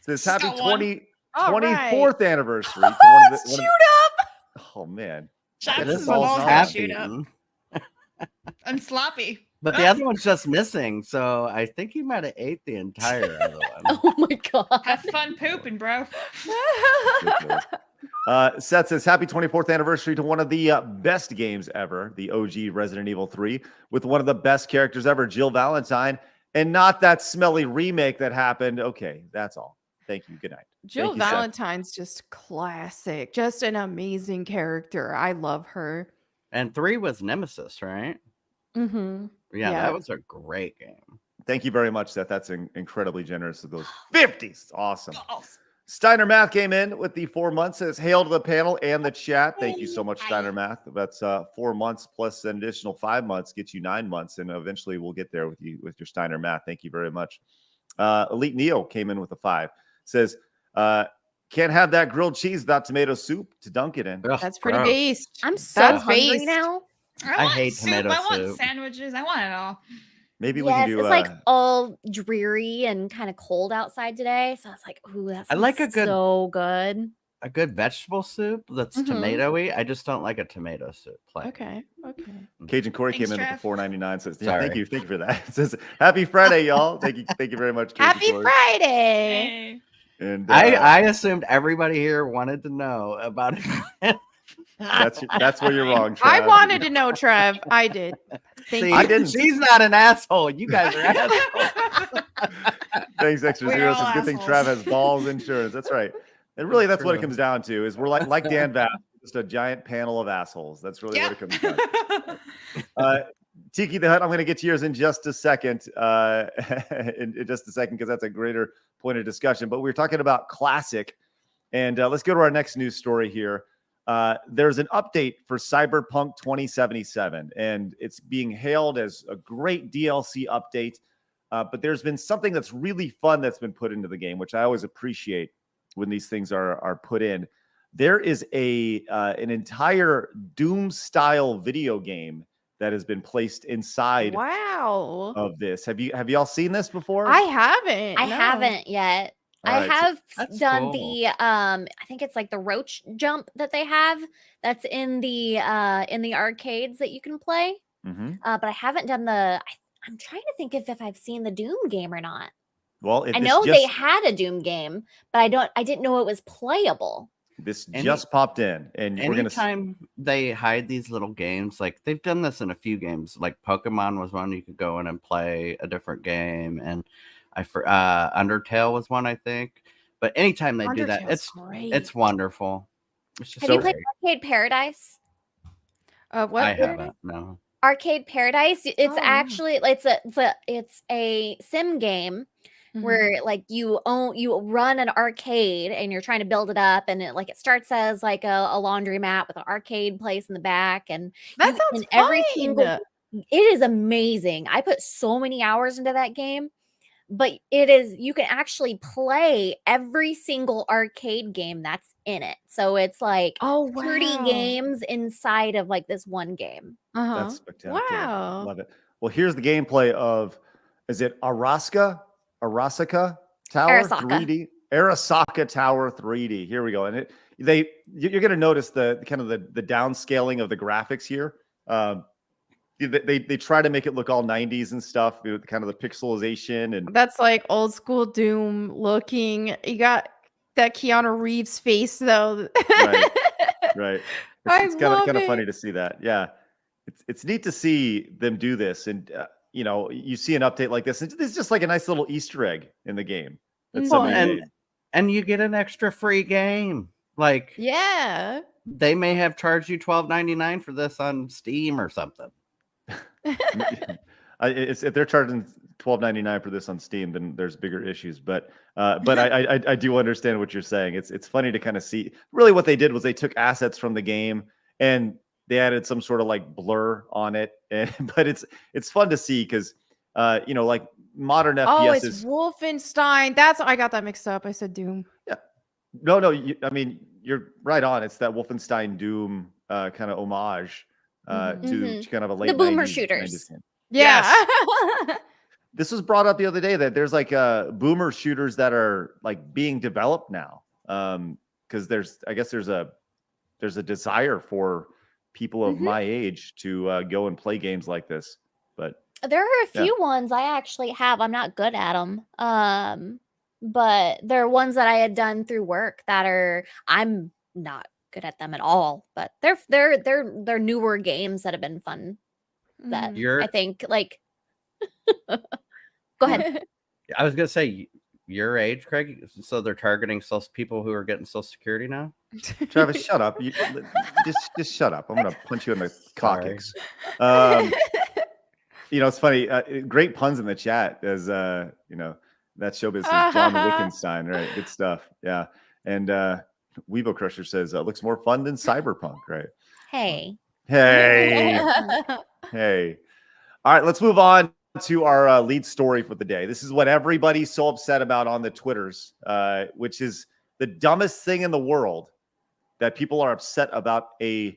Says happy Got one. 24th anniversary. Let's shoot up. Oh, man. Travis' Balls balls have shoot up. eaten. I'm sloppy. But the other one's just missing, so I think he might have ate the entire other one. Oh my god. Have fun pooping, bro. Seth says, happy 24th anniversary to one of the best games ever, the OG Resident Evil 3, with one of the best characters ever, Jill Valentine, and not that smelly remake that happened. Okay, that's all. Thank you. Good night. Jill Valentine's just classic. Just an amazing character. I love her. And 3 was Nemesis, right? Mm-hmm. Yeah, that was a great game. Thank you very much, Seth. That's incredibly generous of those 50s. Awesome. Steiner Math came in with the 4 months. Says, hail to the panel and the chat. Thank you so much, Steiner Math. That's 4 months plus an additional 5 months gets you 9 months. And eventually we'll get there with you with your Steiner Math. Thank you very much. Elite Neo came in with a 5. Says, can't have that grilled cheese without tomato soup to dunk it in. That's pretty based. I'm so hungry now. I hate soup. tomato I want soup. sandwiches. I want it all. Maybe we can do it's like all dreary and kind of cold outside today. So I was like, ooh, that's so good. A good vegetable soup that's tomatoey. I just don't like a tomato soup. Okay. Cajun Corey Thanks, came in Trev. with the $4.99. Says, yeah, Sorry. thank you for that. It says, happy Friday, y'all. Thank you very much. Cajun Happy Corey. Friday. Hey. And I assumed everybody here wanted to know about it. that's where you're wrong, Trev. I wanted to know, Trev. I did. Thank See, you. I didn't. She's not an asshole. You guys are assholes. Thanks, Extra We're Zero. all Says, good thing assholes. Trev has balls insurance. That's right. And really, that's what it comes down to. Is we're like Dan Vass, just a giant panel of assholes. That's really what it comes down to. Tiki the Hut, I'm going to get to yours in just a second. In just a second, because that's a greater point of discussion. But we're talking about Classic. And let's go to our next news story here. There's an update for CyberPunk 2077, and it's being hailed as a great DLC update. But there's been something that's really fun that's been put into the game, which I always appreciate when these things are put in. There is an entire Doom-style video game that has been placed inside Wow. of this. Have y'all seen this before? I haven't. I no. haven't yet. All I right, so- have That's done cool. the I think it's like the roach jump that they have that's in the arcades that you can play. Mhm. But I haven't done I'm trying to think if I've seen the Doom game or not. Well, I this know they just had a Doom game, but I didn't know it was playable. Any- just popped in, and we're gonna. Anytime they hide these little games, like they've done this in a few games, like Pokemon was one you could go in and play a different game, and Undertale was one, I think. But anytime they do that, Undertale's great. it's wonderful. It's just Have you So- played great. Arcade Paradise? What? I haven't. No. Arcade Paradise. It's Oh, no. actually it's a sim game Mhm. where like you run an arcade and you're trying to build it up, and it starts as like a laundromat with an arcade place in the back, and That you- sounds and every fun. single it is amazing. I put so many hours into that game, but you can actually play every single arcade game that's in it. So it's like Oh 30 wow. games inside of like this one game. Uh-huh. That's spectacular. Wow. Love it. Well, here's the gameplay of, is it Arasaka Tower Arasaka. 3D? Arasaka Tower 3D. Here we go. And you're going to notice the kind of the downscaling of the graphics here. They try to make it look all 90s and stuff, with kind of the pixelization and That's like old school Doom looking. You got that Keanu Reeves face though. right. I It's kind love of it. funny to see that. Yeah. It's neat to see them do this, and you see an update like this, and it's just like a nice little Easter egg in the game that Well, somebody and- made. And you get an extra free game. Like Yeah. they may have charged you $12.99 for this on Steam or something. If they're charging $12.99 for this on Steam, then there's bigger issues. But I do understand what you're saying. It's funny to kind of see. Really, what they did was they took assets from the game and they added some sort of like blur on it. But it's fun to see because like modern Oh, FPS it's is Wolfenstein. I got that mixed up. I said Doom. no. I mean, you're right on. It's that Wolfenstein Doom kind of homage to kind of a late The boomer 90s shooters. game. Yeah. This was brought up the other day that there's like boomer shooters that are like being developed now. Because there's a desire for people of my age to go and play games like this. But There are a Yeah. few ones I actually have. I'm not good at them. But there are ones that I had done through work I'm not good at them at all. But they're newer games that have been fun. That You're I think like go ahead. I was gonna say your age, Craig. So they're targeting people who are getting Social Security now. Travis, shut up. You, just shut up. I'm gonna punch you in the Sorry. coccyx. It's funny. Great puns in the chat as that showbiz is John Wickenstein. Right, good stuff. Yeah, and Weebo Crusher says looks more fun than CyberPunk. Right. Hey. Hey. Hey. All right, let's move on to our lead story for the day. This is what everybody's so upset about on the Twitters, which is the dumbest thing in the world, that people are upset about a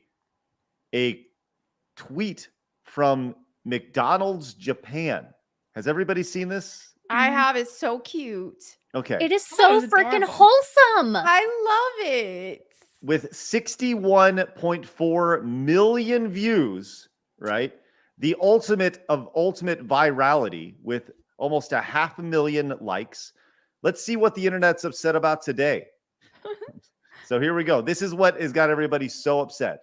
tweet from McDonald's Japan. Has everybody seen this? I have. It's so cute. Okay. It is Oh, so it was freaking adorable. wholesome. I love it. With 61.4 million views, right? The ultimate of ultimate virality with almost 500,000 likes. Let's see what the internet's upset about today. So here we go. This is what has got everybody so upset.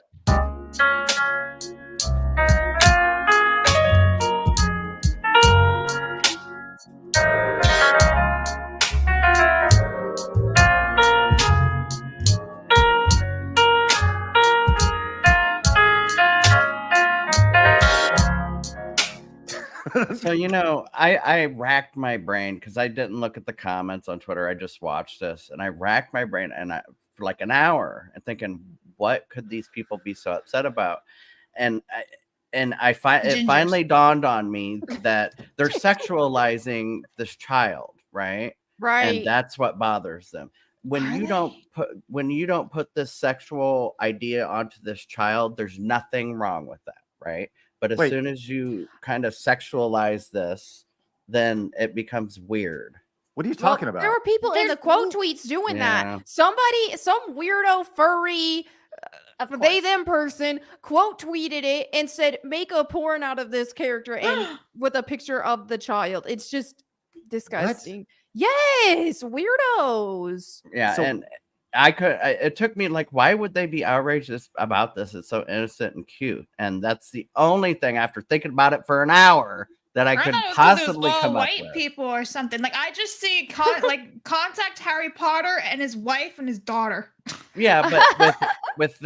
So I racked my brain because I didn't look at the comments on Twitter. I just watched this, and I racked my brain for like an hour and thinking, what could these people be so upset about? And it finally dawned on me that they're sexualizing this child, right? Right. And that's what bothers them. When you don't put this sexual idea onto this child, there's nothing wrong with that, right? But as soon as you kind of sexualize this, then it becomes weird. What are you talking about? There were people in the There's- quote tweets doing Yeah. that. Some weirdo furry Of course. they them person quote tweeted it and said, make a porn out of this character and with a picture of the child. It's just disgusting. Yes, weirdos. Yeah, So- and it took me like, why would they be outraged about this? It's so innocent and cute. And that's the only thing after thinking about it for an hour that I could thought it was 'cause it was possibly all come up white with. people or something. Like I just see contact Harry Potter and his wife and his daughter. Yeah, but with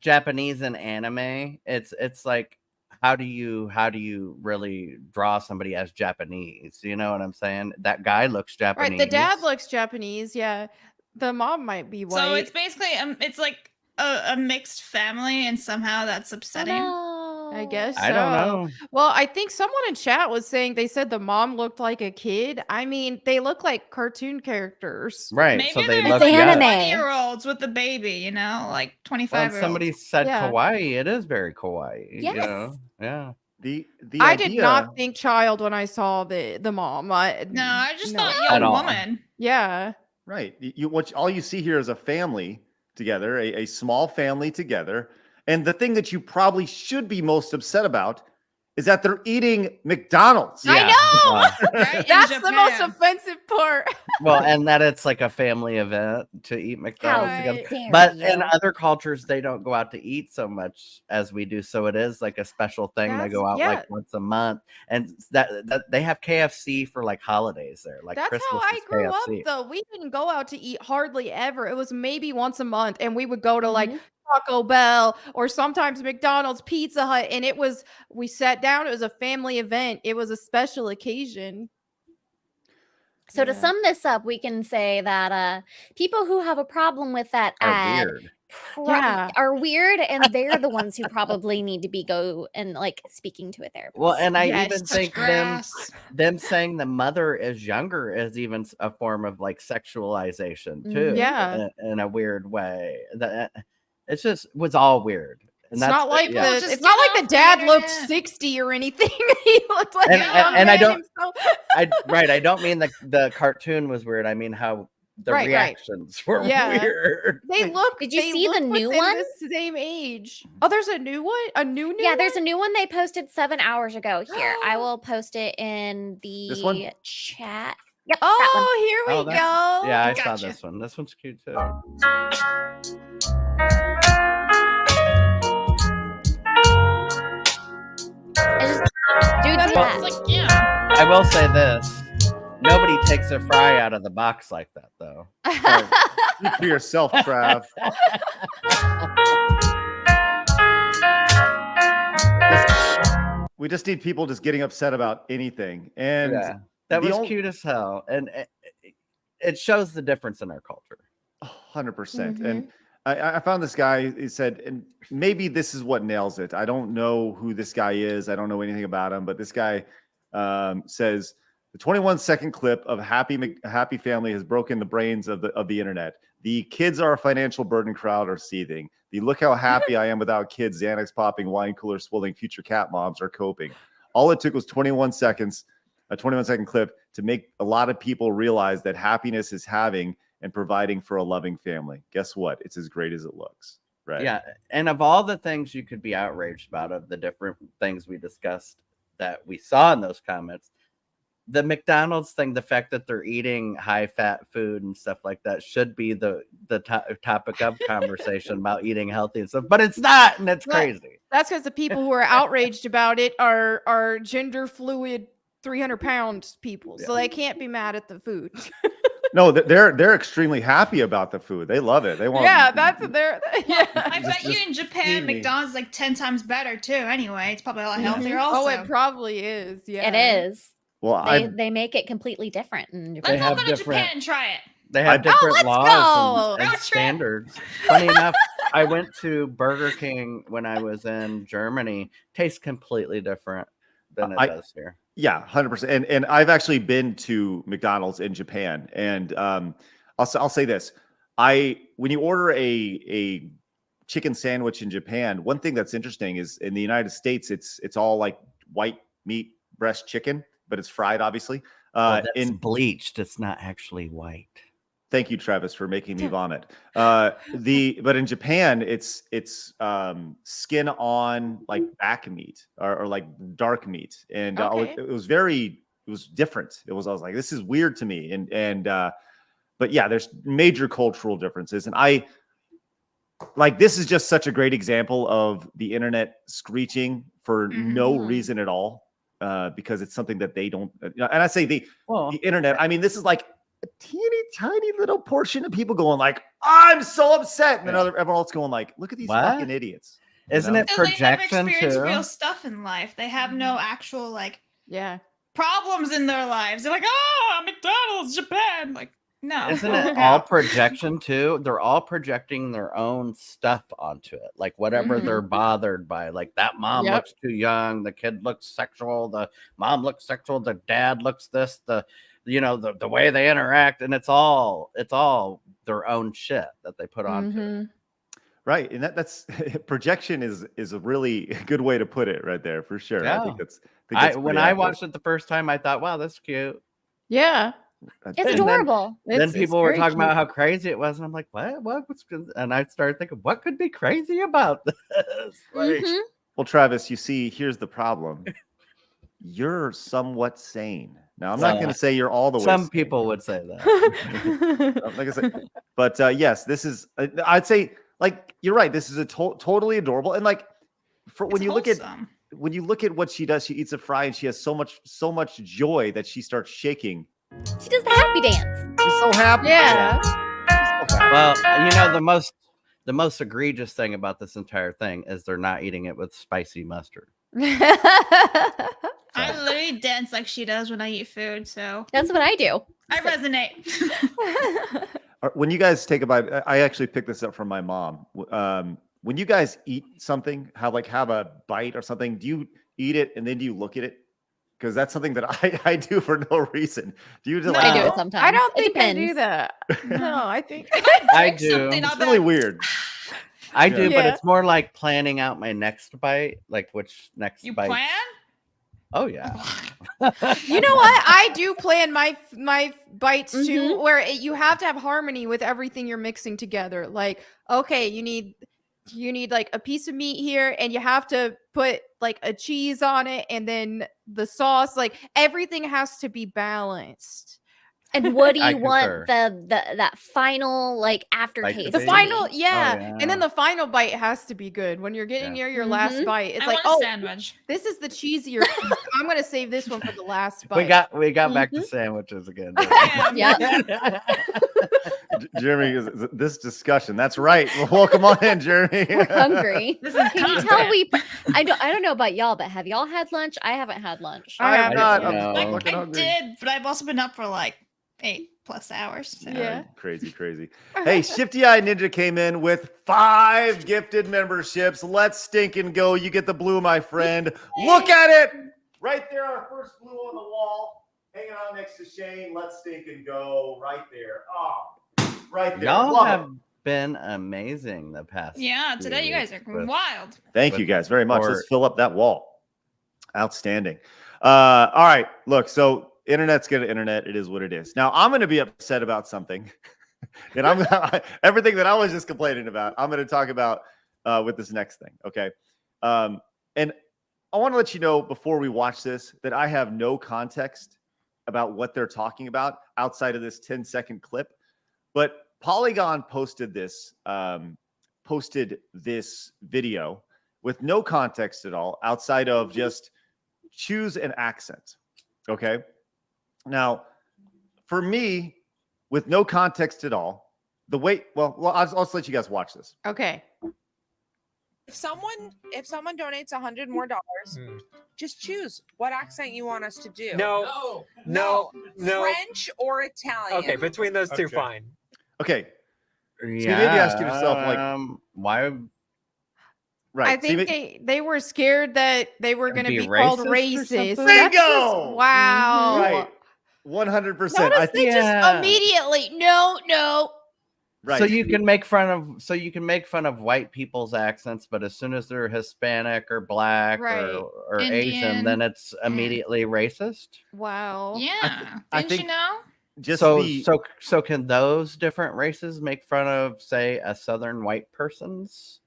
Japanese and anime, it's like, how do you really draw somebody as Japanese? You know what I'm saying? That guy looks Japanese. Right. The dad looks Japanese. Yeah. The mom might be white. So it's basically it's like a mixed family, and somehow that's upsetting. I guess I don't so. know. Well, I think someone in chat was saying they said the mom looked like a kid. I mean, they look like cartoon characters. Right. Maybe So they they're look It's young. anime. 20-year-olds with the baby, you know, like Well, 25-year-olds. somebody said Yeah. kawaii. It is very kawaii. Yes. You know? Yeah. The I idea, did not think child when I saw the mom. No, I just thought At young all. woman. Yeah. right. All you see here is a family together, a small family together. And the thing that you probably should be most upset about is that they're eating McDonald's. I know! Right? In That's the most Japan. offensive part. Well, and that it's like a family event to eat McDonald's How together. dare But you. in other cultures, they don't go out to eat so much as we do. So it is like a special thing. They That's- go out yeah. like once a month, and that they have KFC for like holidays there. Like That's Christmas how I is grew KFC. up, though. We didn't go out to eat hardly ever. It was maybe once a month, and we would go to like Mhm. Taco Bell or sometimes McDonald's, Pizza Hut, and we sat down. It was a family event. It was a special occasion. So to Yeah. sum this up, we can say that people who have a problem with that Are ad weird. Yeah. are weird, and they're the ones who probably need to be speaking to a therapist. Well, and I Yes. even think them saying the mother is younger is even a form of like sexualization too. Yeah. in a weird way. That it just was all weird. And It's that's not like yeah. the Just it's not get like the off the dad looked internet. 60 or anything. He looked like And- a young and I man don't- himself. I don't mean the cartoon was weird. I mean how the Right, right. reactions were Yeah. weird. They look. Did you they see the look new within one? The same age. Oh, there's a new one. A new yeah, there's one? a new one they posted 7 hours ago. Here, I will post it in This one? the chat. Yep, that one. Oh, here we Oh, go. that's- Yeah, I saw Gotcha. this one. This one's cute too. Dude, That's do that. It's like, yeah. I will say this. Nobody takes a fry out of the box like that though. Speak for yourself, Trav. We just need people just getting upset about anything. And Yeah. That the was only- cute as hell. And it shows the difference in our culture. 100%. Mm-hmm. And I found this guy, he said, and maybe this is what nails it. I don't know who this guy is. I don't know anything about him, but this guy says the 21-second clip of Happy Family has broken the brains of the internet. The kids are a financial burden crowd are seething. The look how happy I am without kids, Xanax popping, wine cooler swilling, future cat moms are coping. All it took was 21 seconds, a 21-second clip to make a lot of people realize that happiness is having and providing for a loving family. Guess what? It's as great as it looks. Right. Yeah. And of all the things you could be outraged about, of the different things we discussed that we saw in those comments, the McDonald's thing, the fact that they're eating high fat food and stuff like that should be the topic of conversation about eating healthy and stuff, but it's not, and it's Right. crazy. That's because the people who are outraged about it are gender fluid 300-pound people, so they can't be mad at the food. No, they're extremely happy about the food. They love it. They want. Yeah, that's their. Yeah. I bet you in Japan, feed me. McDonald's is like 10 times better too. Anyway, it's probably a lot healthier. Oh, Also, it probably is. Yeah, It is. Well, They make it completely different. In let's They all have go to different- Japan and try it. They have different let's laws go. and Road trip. standards. Funny enough, I went to Burger King when I was in Germany. Tastes completely different than it does here. yeah, 100%. And I've actually been to McDonald's in Japan, and I'll say this: when you order a chicken sandwich in Japan, one thing that's interesting is in the United States, it's all like white meat breast chicken, but it's fried, obviously. That's In bleached. It's not actually white. Thank you, Travis, for making me vomit. But in Japan, it's skin on like back meat or like dark meat, and Okay. it was different. I was like, this is weird to me, but yeah, there's major cultural differences, and I like this is just such a great example of the internet screeching for no reason at all, because it's something that they don't. And I say the internet. I mean, this is like a teeny tiny little portion of people going like, I'm so upset, and then everyone else going like, look at these fucking idiots. Isn't it Because they never projection experience too? real stuff in life. They have no actual like Yeah. problems in their lives. They're like, oh, McDonald's Japan. Like, no. Isn't it all projection too? They're all projecting their own stuff onto it, like whatever they're bothered by. Like that mom looks too young, the kid looks sexual, the mom looks sexual, the dad looks this, the way they interact, and it's all their own shit that they put onto it. Right, and that's projection is a really good way to put it right there for sure. Yeah. I think that's When I watched it the first time, I thought, wow, that's cute. Yeah. It's adorable. Then people were talking about how crazy it was, and I'm like, what? And I started thinking, what could be crazy about this? Like, well, Travis, you see, here's the problem. You're somewhat sane. Now, I'm not going to say you're all the way. Some sane. people would say that. Like I said, but yes, this is. I'd say, like, you're right. This is totally adorable, and like, when you look at what she does, she eats a fry, and she has so much joy that she starts shaking. She does the happy dance. She's so happy. Yeah. Well, the most egregious thing about this entire thing is they're not eating it with spicy mustard. I literally dance like she does when I eat food, so that's what I do. I resonate. When you guys take a bite, I actually picked this up from my mom. When you guys eat something, have a bite or something, do you eat it and then do you look at it? Because that's something that I do for no reason. Do you just I do it sometimes. I don't It think I depends. do that. No, I think I do. It's really weird. I do, but Yeah. it's more like planning out my next bite, like which next You bite. plan? Oh yeah. you know what? I do plan my bites too, where you have to have harmony with everything you're mixing together. Like, okay, you need like a piece of meat here, and you have to put like a cheese on it, and then the sauce. Like everything has to be balanced. And what do I you want concur. that final like aftertaste? The Baby. final, Oh, and then the final bite has to be good. When you're getting near your last bite, it's I like, want a oh, sandwich. this is the cheesier. piece. I'm gonna save this one for the last bite. we got back to sandwiches again. Yeah. Jeremy, this discussion. That's right. Welcome on in, Jeremy. We're hungry. This is Can you content. tell I don't know about y'all, but have y'all had lunch? I haven't had lunch. I have I'm not. know. I'm Like, fucking I hungry. did, but I've also been up for like 8+ hours. So. Yeah. Crazy. Hey, Shifty Eye Ninja came in with 5 gifted memberships. Let's stink and go. You get the blue, my friend. Look at it. Right there, our first blue on the wall. Hanging out next to Shane. Let's stink and go. Right there. Oh, right there. Y'all Love have it. been amazing the past. Yeah, today you weeks guys are with- wild. Thank with you guys very much. support. Let's fill up that wall. Outstanding. All right. Look, so internet's gonna internet. It is what it is. Now I'm gonna be upset about something, and everything that I was just complaining about. I'm gonna talk about with this next thing. Okay. And I want to let you know before we watch this that I have no context about what they're talking about outside of this 10-second clip. But Polygon posted this video with no context at all outside of just choose an accent. Okay. Now, for me, with no context at all, I'll let you guys watch this. Okay. If someone donates $100 more, just choose what accent you want us to do. No. French or Italian. Okay, between those two, fine. Okay. Yeah. So you maybe ask yourself, like, why? right. I think they were scared that they were going to Be be called racist or racist. something? That's just- Bingo! wow. right. 100%. Notice they just immediately, no. Right. So you can make fun of white people's accents, but as soon as they're Hispanic or black Right. or Asian, Indian. then it's immediately racist. Wow. Yeah. I Didn't think- you know? Just So can those different races make fun of, say, a Southern white person's,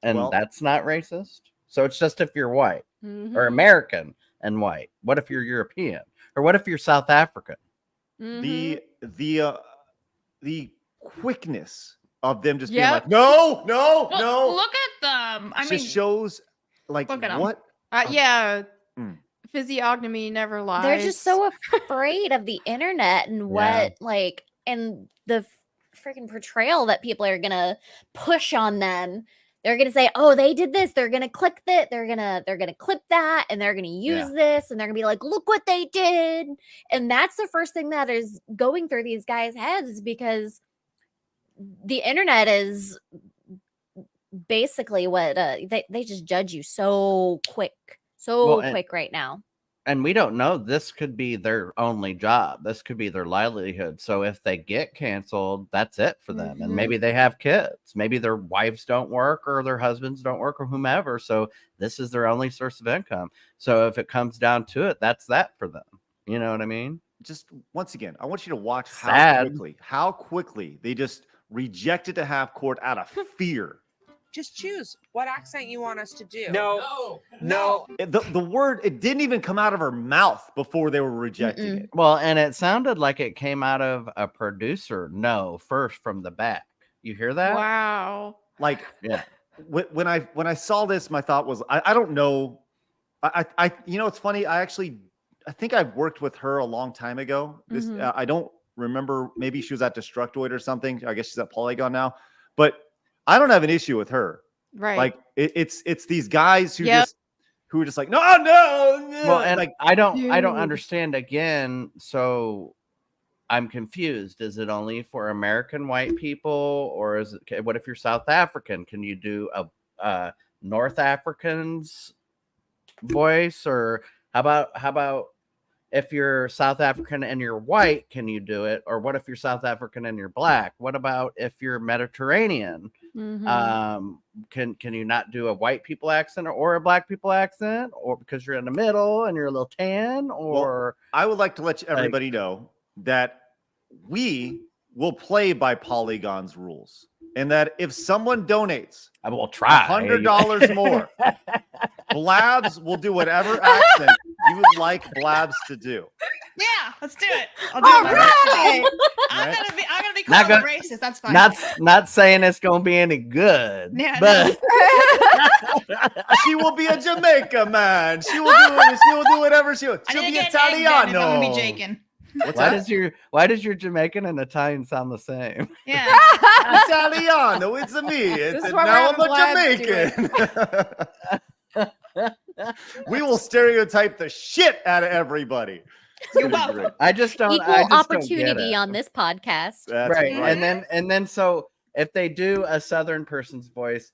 and Well- that's not racist? So it's just if you're white Mhm. or American and white. What if you're European, or what if you're South African? Mhm. the quickness of them just being Yep. like, no, Well, no. look at them. I It mean, just shows like look at 'em. what Yeah. Mm. Physiognomy never lies. They're just so afraid of the internet and what and the freaking portrayal that people are gonna push on them. They're gonna say, "Oh, they did this. They're gonna click that. They're gonna clip that, and they're gonna use this, and they're gonna be like, look what they did." And that's the first thing that is going through these guys' heads, because the internet is basically what they just judge you so quick, quick right now. And we don't know. This could be their only job. This could be their livelihood. So if they get canceled, that's it for them. And maybe they have kids. Maybe their wives don't work, or their husbands don't work, or whomever. So this is their only source of income. So if it comes down to it, that's that for them. You know what I mean? just once again, I want you to watch Sad. how quickly they just rejected to have court out of fear. Just choose what accent you want us to do. No. The word, it didn't even come out of her mouth before they were rejecting it. Well, and it sounded like it came out of a producer. No, first from the back. You hear that? Wow. Like, Yeah. when I saw this, my thought was, I don't know. I you know, it's funny. I think I've worked with her a long time ago. This I don't remember. Maybe she was at Destructoid or something. I guess she's at Polygon now. But I don't have an issue with her. Right. Like it's these guys who Yep. who are just like, no. Well, and like I don't Dude. understand again. So I'm confused. Is it only for American white people, or is it? What if you're South African? Can you do a North African's voice, or how about if you're South African and you're white, can you do it? Or what if you're South African and you're black? What about if you're Mediterranean? Mhm. Can you not do a white people accent or a black people accent, or because you're in the middle and you're a little tan? Or I would like to let everybody know that we will play by Polygon's rules, and that if someone donates I will try $100 more, Blabs will do whatever accent you would like Blabs to do. Yeah, let's do it. I'll do All it. right. I'm Right? gonna be Not called a gonna- racist. That's fine. not saying it's gonna be any good, Yeah, but She will be a Jamaica man. She will do whatever she'll I be need to get an egg then if I'm gonna be Italiano. Jamaican. What's why that? does your Jamaican and Italian sound the same? Yeah. Italiano, it's me. This is Now what we're I'm having a Blabs Jamaican. We will stereotype the shit out of everybody. It's You're gonna be welcome. great. I just don't. Equal I just don't get opportunity it. on this podcast. That's right. right. And then so if they do a Southern person's voice,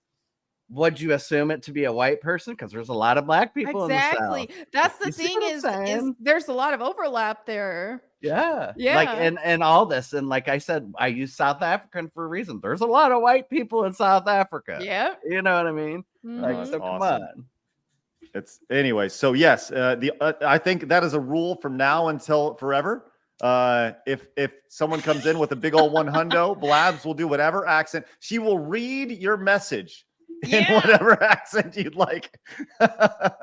would you assume it to be a white person? Because there's a lot of black people Exactly. in the South. That's the You see thing what I'm is saying? there's a lot of overlap there. Yeah. Yeah. Like and all this. And like I said, I use South African for a reason. There's a lot of white people in South Africa. Yep. You know what I mean? Like, Mhm. so come awesome. on. It's anyway. So yes, I think that is a rule from now until forever. If someone comes in with a big old 100, Blabs will do whatever accent. She will read your message in Yeah. whatever accent you'd like.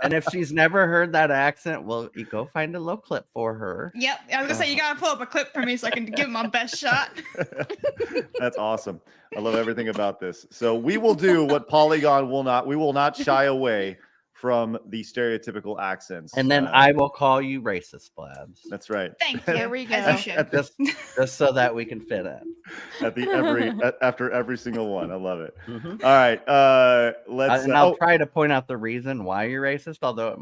And if she's never heard that accent, well, you go find a little clip for her. Yep. I was gonna say you gotta pull up a clip for me so I can give it my best shot. That's awesome. I love everything about this. So we will do what Polygon will not. We will not shy away from the stereotypical accents. And then I will call you racist, Blabs. That's right. Thank you. There we As go. you should. At this, Just so that we can fit in. after every single one. I love it. Mhm. All right. Let's. And I'll try to point out the reason why you're racist, although it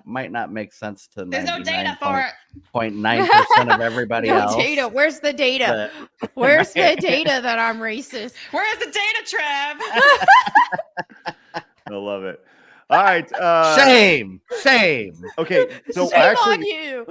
might not make sense to There's no data for it. 99.9% of everybody No else. data. Where's the data? But Where's the data that I'm racist? Where's the data, Trav? I love it. All right. Shame. Okay, so Shame on you.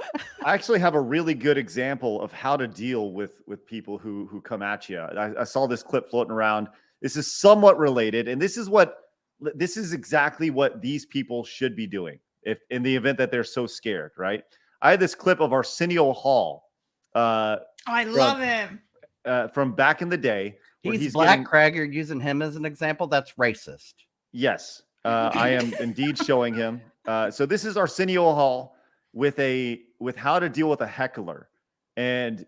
I actually have a really good example of how to deal with people who come at you. I saw this clip floating around. This is somewhat related, and this is exactly what these people should be doing if in the event that they're so scared, right? I had this clip of Arsenio Hall. I love him. From back in the day. He's black, Craig. You're using him as an example. That's racist. Yes, I am indeed showing him. So this is Arsenio Hall with how to deal with a heckler. And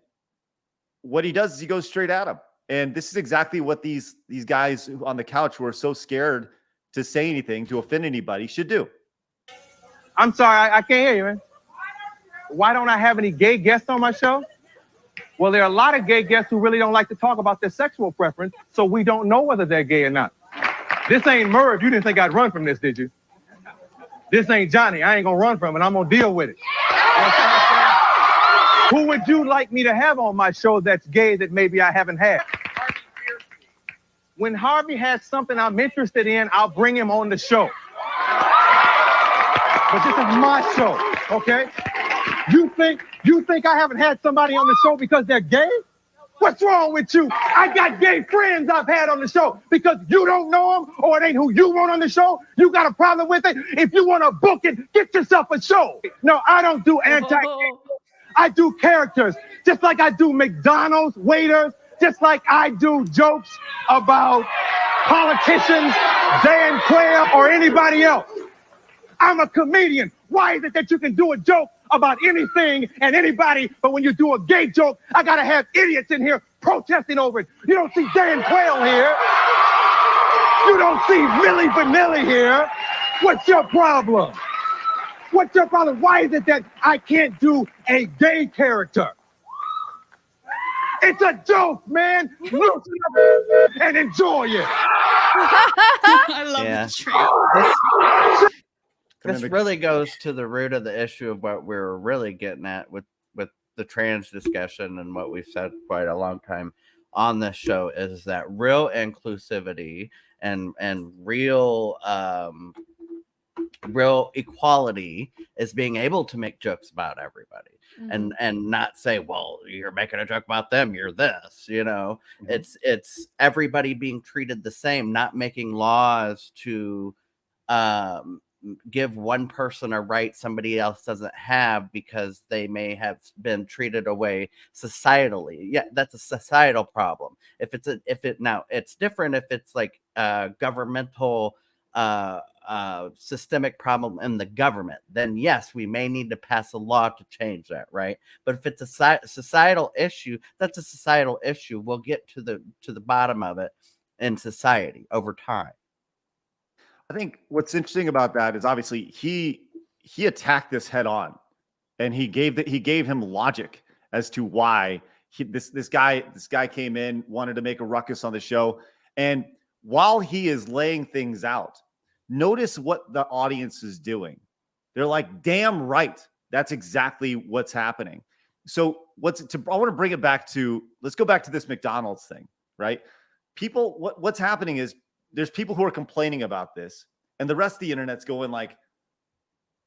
what he does is he goes straight at him. And this is exactly what these guys on the couch who are so scared to say anything, to offend anybody, should do. I'm sorry, I can't hear you, man. Why don't I have any gay guests on my show? Well, there are a lot of gay guests who really don't like to talk about their sexual preference, so we don't know whether they're gay or not. This ain't Merv. You didn't think I'd run from this, did you? This ain't Johnny. I ain't gonna run from it. I'm gonna deal with it. Who would you like me to have on my show that's gay that maybe I haven't had? When Harvey has something I'm interested in, I'll bring him on the show. But this is my show, okay? You think I haven't had somebody on the show because they're gay? What's wrong with you? I got gay friends I've had on the show because you don't know them or it ain't who you want on the show. You got a problem with it? If you want to book it, get yourself a show. No, I don't do anti-gay. I do characters, just like I do McDonald's waiters, just like I do jokes about politicians, Dan Quayle, or anybody else. I'm a comedian. Why is it that you can do a joke about anything and anybody, but when you do a gay joke, I gotta have idiots in here protesting over it? You don't see Dan Quayle here. You don't see Milli Vanilli here. What's your problem? What's your problem? Why is it that I can't do a gay character? It's a joke, man. Loosen up and enjoy it. I love the tree. This really goes to the root of the issue of what we're really getting at with the trans discussion, and what we've said quite a long time on this show is that real inclusivity and real equality is being able to make jokes about everybody. Mm-hmm. and not say, well, you're making a joke about them, you're this, it's everybody being treated the same, not making laws to give one person a right somebody else doesn't have because they may have been treated away societally. Yeah, that's a societal problem. Now it's different if it's like governmental systemic problem in the government, then yes, we may need to pass a law to change that, right? But if it's a societal issue, that's a societal issue. We'll get to the bottom of it in society over time. I think what's interesting about that is obviously he attacked this head on, and he gave him logic as to why this guy came in, wanted to make a ruckus on the show. And while he is laying things out, notice what the audience is doing. They're like, damn right, that's exactly what's happening. So I want to bring it back to, let's go back to this McDonald's thing, right? People, what's happening is there's people who are complaining about this, and the rest of the internet's going like,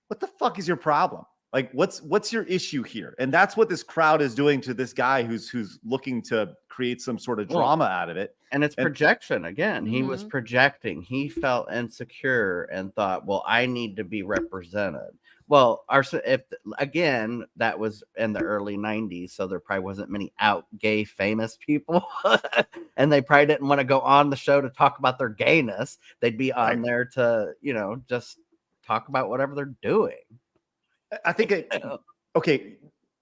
what the fuck is your problem? Like, what's your issue here? And that's what this crowd is doing to this guy who's looking to create some sort of drama out of it. And it's projection again. He was projecting. He felt insecure and thought, well, I need to be represented. Well, again, that was in the early 90s, so there probably wasn't many out gay famous people. And they probably didn't want to go on the show to talk about their gayness. They'd be on there to, just talk about whatever they're doing. I think okay,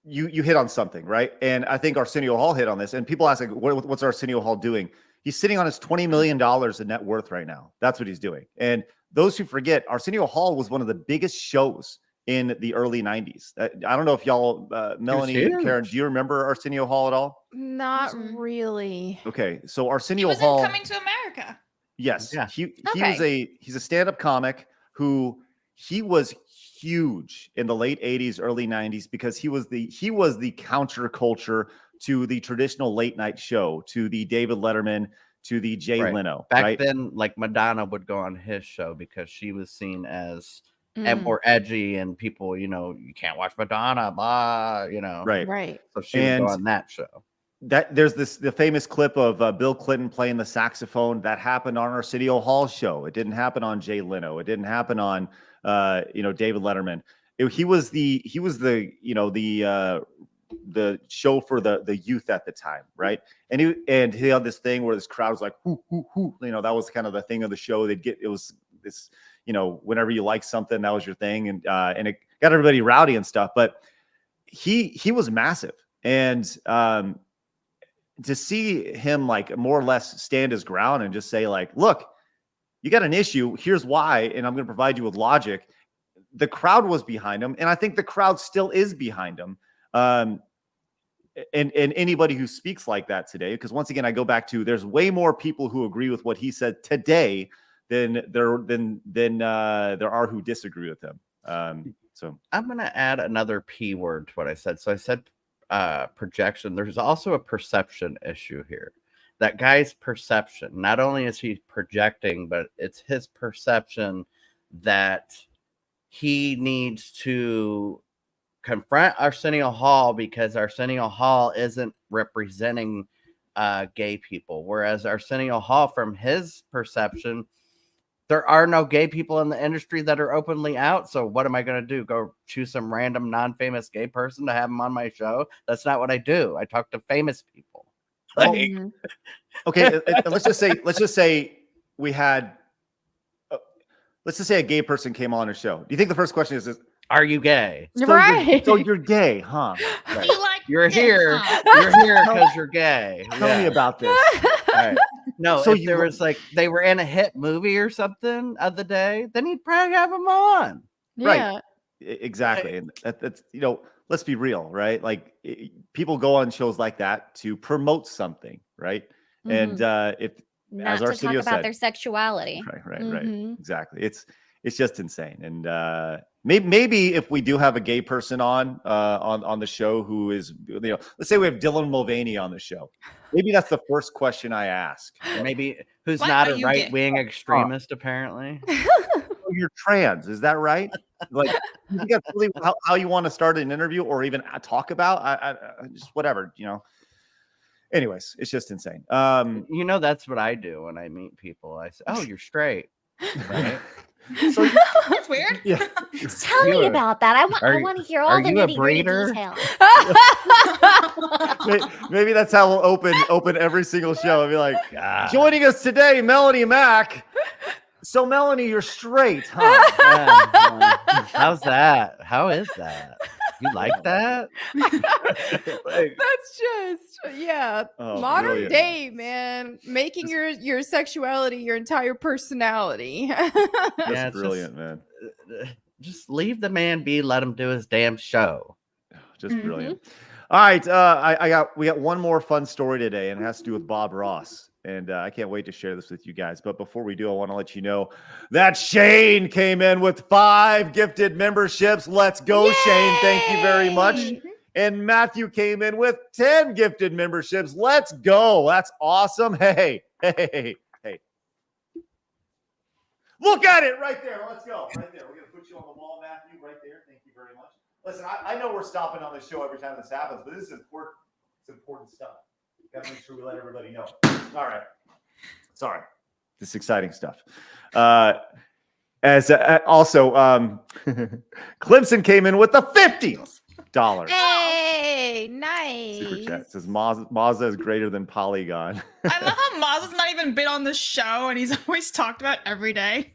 you hit on something, right? And I think Arsenio Hall hit on this. And people ask, like, what's Arsenio Hall doing? He's sitting on his $20 million in net worth right now. That's what he's doing. And those who forget, Arsenio Hall was one of the biggest shows in the early 90s. I don't know if y'all, Melonie and Karen, do you remember Arsenio Hall at all? Not really. Okay, so Arsenio he Hall. Coming to America. Yes, yeah. He's a stand-up comic who he was huge in the late 80s, early 90s because he was the counterculture to the traditional late night show, to the David Letterman, to the Jay Right. Leno. Back right? then, like Madonna would go on his show because she was seen as Mm, more edgy, and people, you can't watch Madonna, blah, Right. right. So she would And go on that show. there's the famous clip of Bill Clinton playing the saxophone that happened on Arsenio Hall's show. It didn't happen on Jay Leno. It didn't happen on David Letterman. He was the show for the youth at the time, right? And he had this thing where this crowd was like, hoo, hoo, hoo. That was kind of the thing of the show. It was this, whenever you like something, that was your thing, and it got everybody rowdy and stuff. But he was massive, and to see him like more or less stand his ground and just say like, look, you got an issue, here's why, and I'm going to provide you with logic. The crowd was behind him, and I think the crowd still is behind him. And anybody who speaks like that today, because once again, I go back to there's way more people who agree with what he said today than there are who disagree with him. So I'm going to add another P word to what I said. So I said projection. There's also a perception issue here. That guy's perception, not only is he projecting, but it's his perception that he needs to confront Arsenio Hall because Arsenio Hall isn't representing gay people. Whereas Arsenio Hall, from his perception, there are no gay people in the industry that are openly out. So what am I going to do? Go choose some random non-famous gay person to have him on my show? That's not what I do. I talk to famous people. Like, okay, let's just say we had. Let's just say a gay person came on a show. Do you think the first question is are you gay? You're right. So you're gay, huh? Right. You're here. You're here because you're gay. Tell me about this. Right. No, So if there was like they were in a hit movie or something of the day, then he'd probably have them on. Yeah. Right. Exactly. And that's let's be real, right? Like people go on shows like that to promote something, right? And if Not as to Arsenio talk about said, their sexuality. right, exactly. It's just insane. And maybe if we do have a gay person on the show who is, let's say we have Dylan Mulvaney on the show. Maybe that's the first question I ask. Or maybe who's Why not are a you right-wing extremist, apparently. Oh, you're trans, is that right? Like, you think that's really how you want to start an interview or even talk about? I just whatever, Anyways, it's just insane. That's what I do when I meet people. I say, "Oh, you're straight." Right? So That's weird. yeah. Tell me about that. I want to hear all the you a nitty-gritty breeder? details. Maybe that's how we'll open every single show. I'll be like, joining us today, Melonie Mack. So Melonie, you're straight, huh? Yeah. How's that? How is that? You like that? That's just modern brilliant. day, man. Making your sexuality your entire personality. That's brilliant, man. Just leave the man be. Let him do his damn show. Just brilliant. All right, we got one more fun story today, and it has to do with Bob Ross. And I can't wait to share this with you guys. But before we do, I want to let you know that Shane came in with 5 gifted memberships. Let's go, Shane. Thank you very much. And Matthew came in with 10 gifted memberships. Let's go. That's awesome. Hey. Look at it right there. Let's go. Right there. We're going to put you on the wall, Matthew, right there. Thank you very much. Listen, I know we're stopping on the show every time this happens, but this is important. It's important stuff. Got to make sure we let everybody know. All right. Sorry. This is exciting stuff. Clemson came in with the $50. Hey, nice. Super chat. It says Mazda is greater than Polygon. I love how Maz has not even been on the show and he's always talked about every day.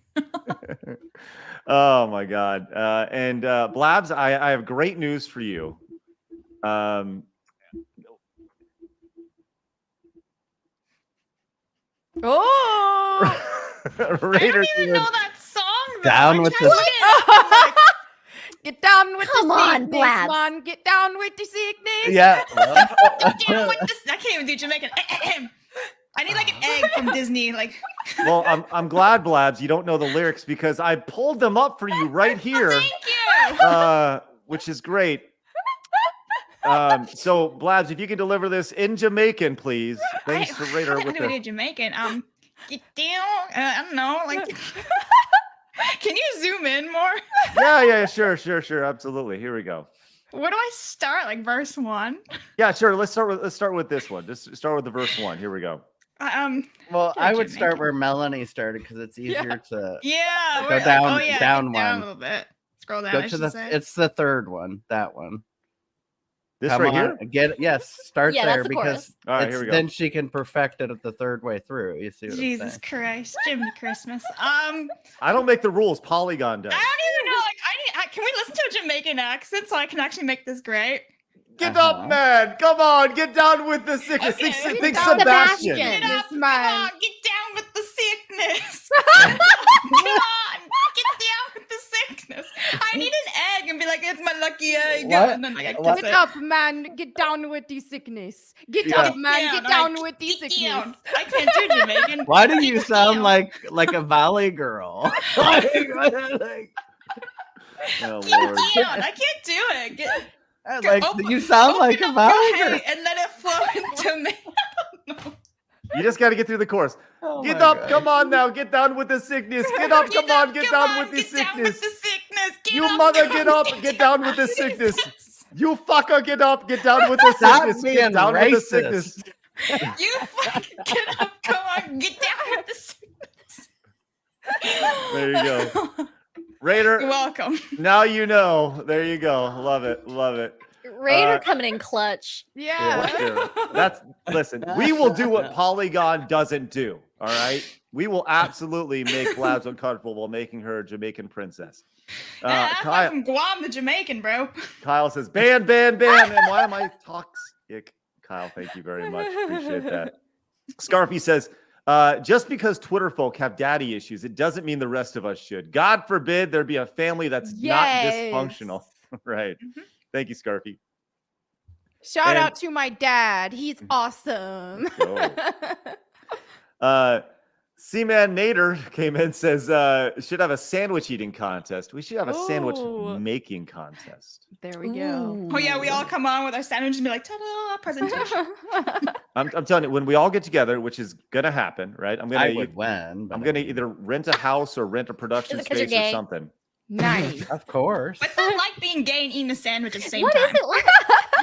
Oh my God. And Blabs, I have great news for you. Oh, Raiders I don't even know that song. Though. Down with the get down with Come the on, sickness, Blabs. man. Get down with the sickness. yeah. Down with this. I can't even do Jamaican. I need like an egg from Disney. Like, Well, I'm glad, Blabs, you don't know the lyrics because I pulled them up for you right here, thank you. which is great. So Blabs, if you can deliver this in Jamaican, please. Thanks to Raider How with do we do the. Jamaican? Get down. I don't know. Like, can you zoom in more? Yeah, sure, absolutely. Here we go. Where do I start? Like verse 1? Yeah, sure. Let's start with this one. Just start with the verse 1. Here we go. Well, do I would start Jamaican. where Melonie started because it's easier to Yeah. go we're- down, oh, yeah, down get down a one. little bit. Scroll down. Go I to should the. say. It's the third one. That one. This Come right on, here. start Yeah, that's there the because chorus. All right, here we go. then she can perfect it at the third way through. You see what Jesus I'm saying? Christ, Jimmy Christmas. I don't make the rules. Polygon does. I don't even know. Like, can we listen to a Jamaican accent so I can actually make this great? Get up, man. Come on. Get down with the sickness. Okay. Think down, Sebastian. Sebastian. Get up, This man. come on, get down with the sickness. Come on, get down with the sickness. I need an egg and be like, it's my lucky egg. What? And then, like, I What? kiss Get it. up, man. Get down with the sickness. Get Yeah. up, man. Get down with the Get sickness. down. I can't do Jamaican. Why do you Get sound down. like a valley girl? Like, Oh, Get Lord. down. I can't do it. you sound like a open up valley your girl. hay and let it flow into me. You just got to get through the course. Oh Get my up. God. Come on now. Get down with the sickness. Get up. Come on. Get down with the Get down with sickness. the sickness. Get You up, mother, come get on, up. Get down with the sickness. You fucker, get up. Get down with the Stop sickness. being Get down with the racist. sickness. You fucking get up, come on, get down with the sickness. There you go. Raider, You're welcome. now you know. There you go. Love it. Love it. Raider coming in clutch. Yeah. Sure. Listen, we will do what Polygon doesn't do. All right. We will absolutely make Blabs uncomfortable while making her a Jamaican princess. I'm Kyle, from Guam, the Jamaican, bro. Kyle says, ban. And why am I toxic? Kyle, thank you very much. Appreciate that. Scarfy says, just because Twitter folk have daddy issues, it doesn't mean the rest of us should. God forbid there be a family that's Yes. not dysfunctional. Right. Thank you, Scarfy. Shout And- out to my dad. He's awesome. C-Man Nader came in and says, should have a sandwich eating contest. We should have a sandwich Ooh. making contest. There we go. Oh yeah, we all come on with our sandwiches and be like, ta-da, presentation. I'm telling you, when we all get together, which is gonna happen, right? I would win. but I'm gonna either rent a house or rent a production Is it 'cause you're space or gay? something. Nice. Of course. What's that like being gay and eating a sandwich at the same What time? is it like?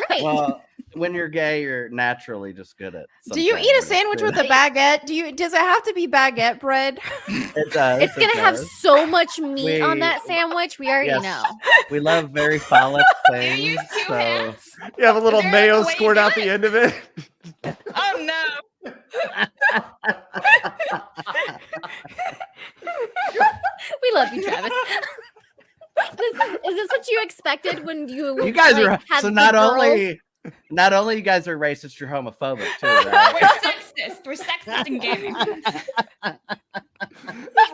Right. Well, when you're gay, you're naturally just good at. Do you eat a sandwich with a baguette? Does it have to be baguette bread? It does. It's gonna have so much meat on We- that sandwich. We already Yes. know. We love very phallic Do you things. use two So hands? You have a little Is there, like, mayo a way you squirt do out it? the end of it. Oh no. We love you, Travis. Is this what you expected when you guys like, are had so the not girls? only you guys are racist, you're homophobic too, We're right? sexist. We're sexist in gaming.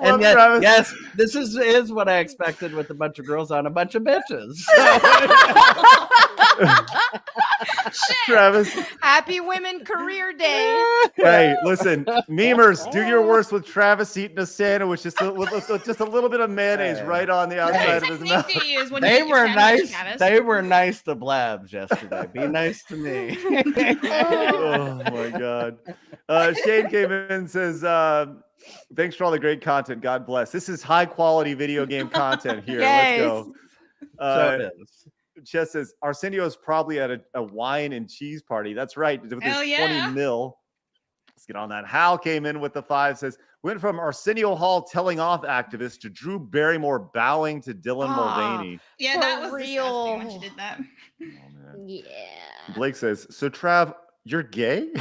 And yet, Travis. yes, this is what I expected with a bunch of girls on a bunch of bitches. Travis. Happy Women Career Day. Hey, listen, memers, do your worst with Travis eating a sandwich, just a little bit of mayonnaise right on the outside of his Technique mouth. do you use when you They eat your were sandwich, nice. Travis? They were nice to Blabs yesterday. Be nice to me. Oh my God. Shane came in and says, thanks for all the great content. God bless. This is high quality video game content here. Yes. Let's go. So it is. Chess says Arsenio's probably at a wine and cheese party. That's right. With his Hell yeah. 20 mil. Let's get on that. Hal came in with the 5, says, went from Arsenio Hall telling off activists to Drew Barrymore bowing to Dylan Mulvaney. Yeah, For that was real. disgusting when she did that. Oh, man. Yeah. Blake says, so Trav, you're gay?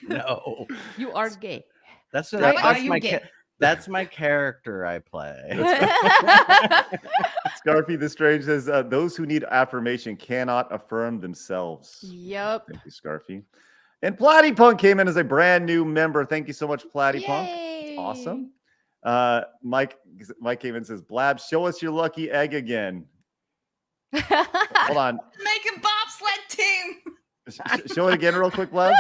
No, You are gay. that's Why are that's you my gay? that's my character I play. Scarfy the Strange says, those who need affirmation cannot affirm themselves. Yep. Thank you, Scarfy. And Platypunk came in as a brand new member. Thank you so much, Platypunk. Yay. Awesome. Mike came in and says, Blab, show us your lucky egg again. Hold on. Make a bobsled team. Show it again real quick, Blab.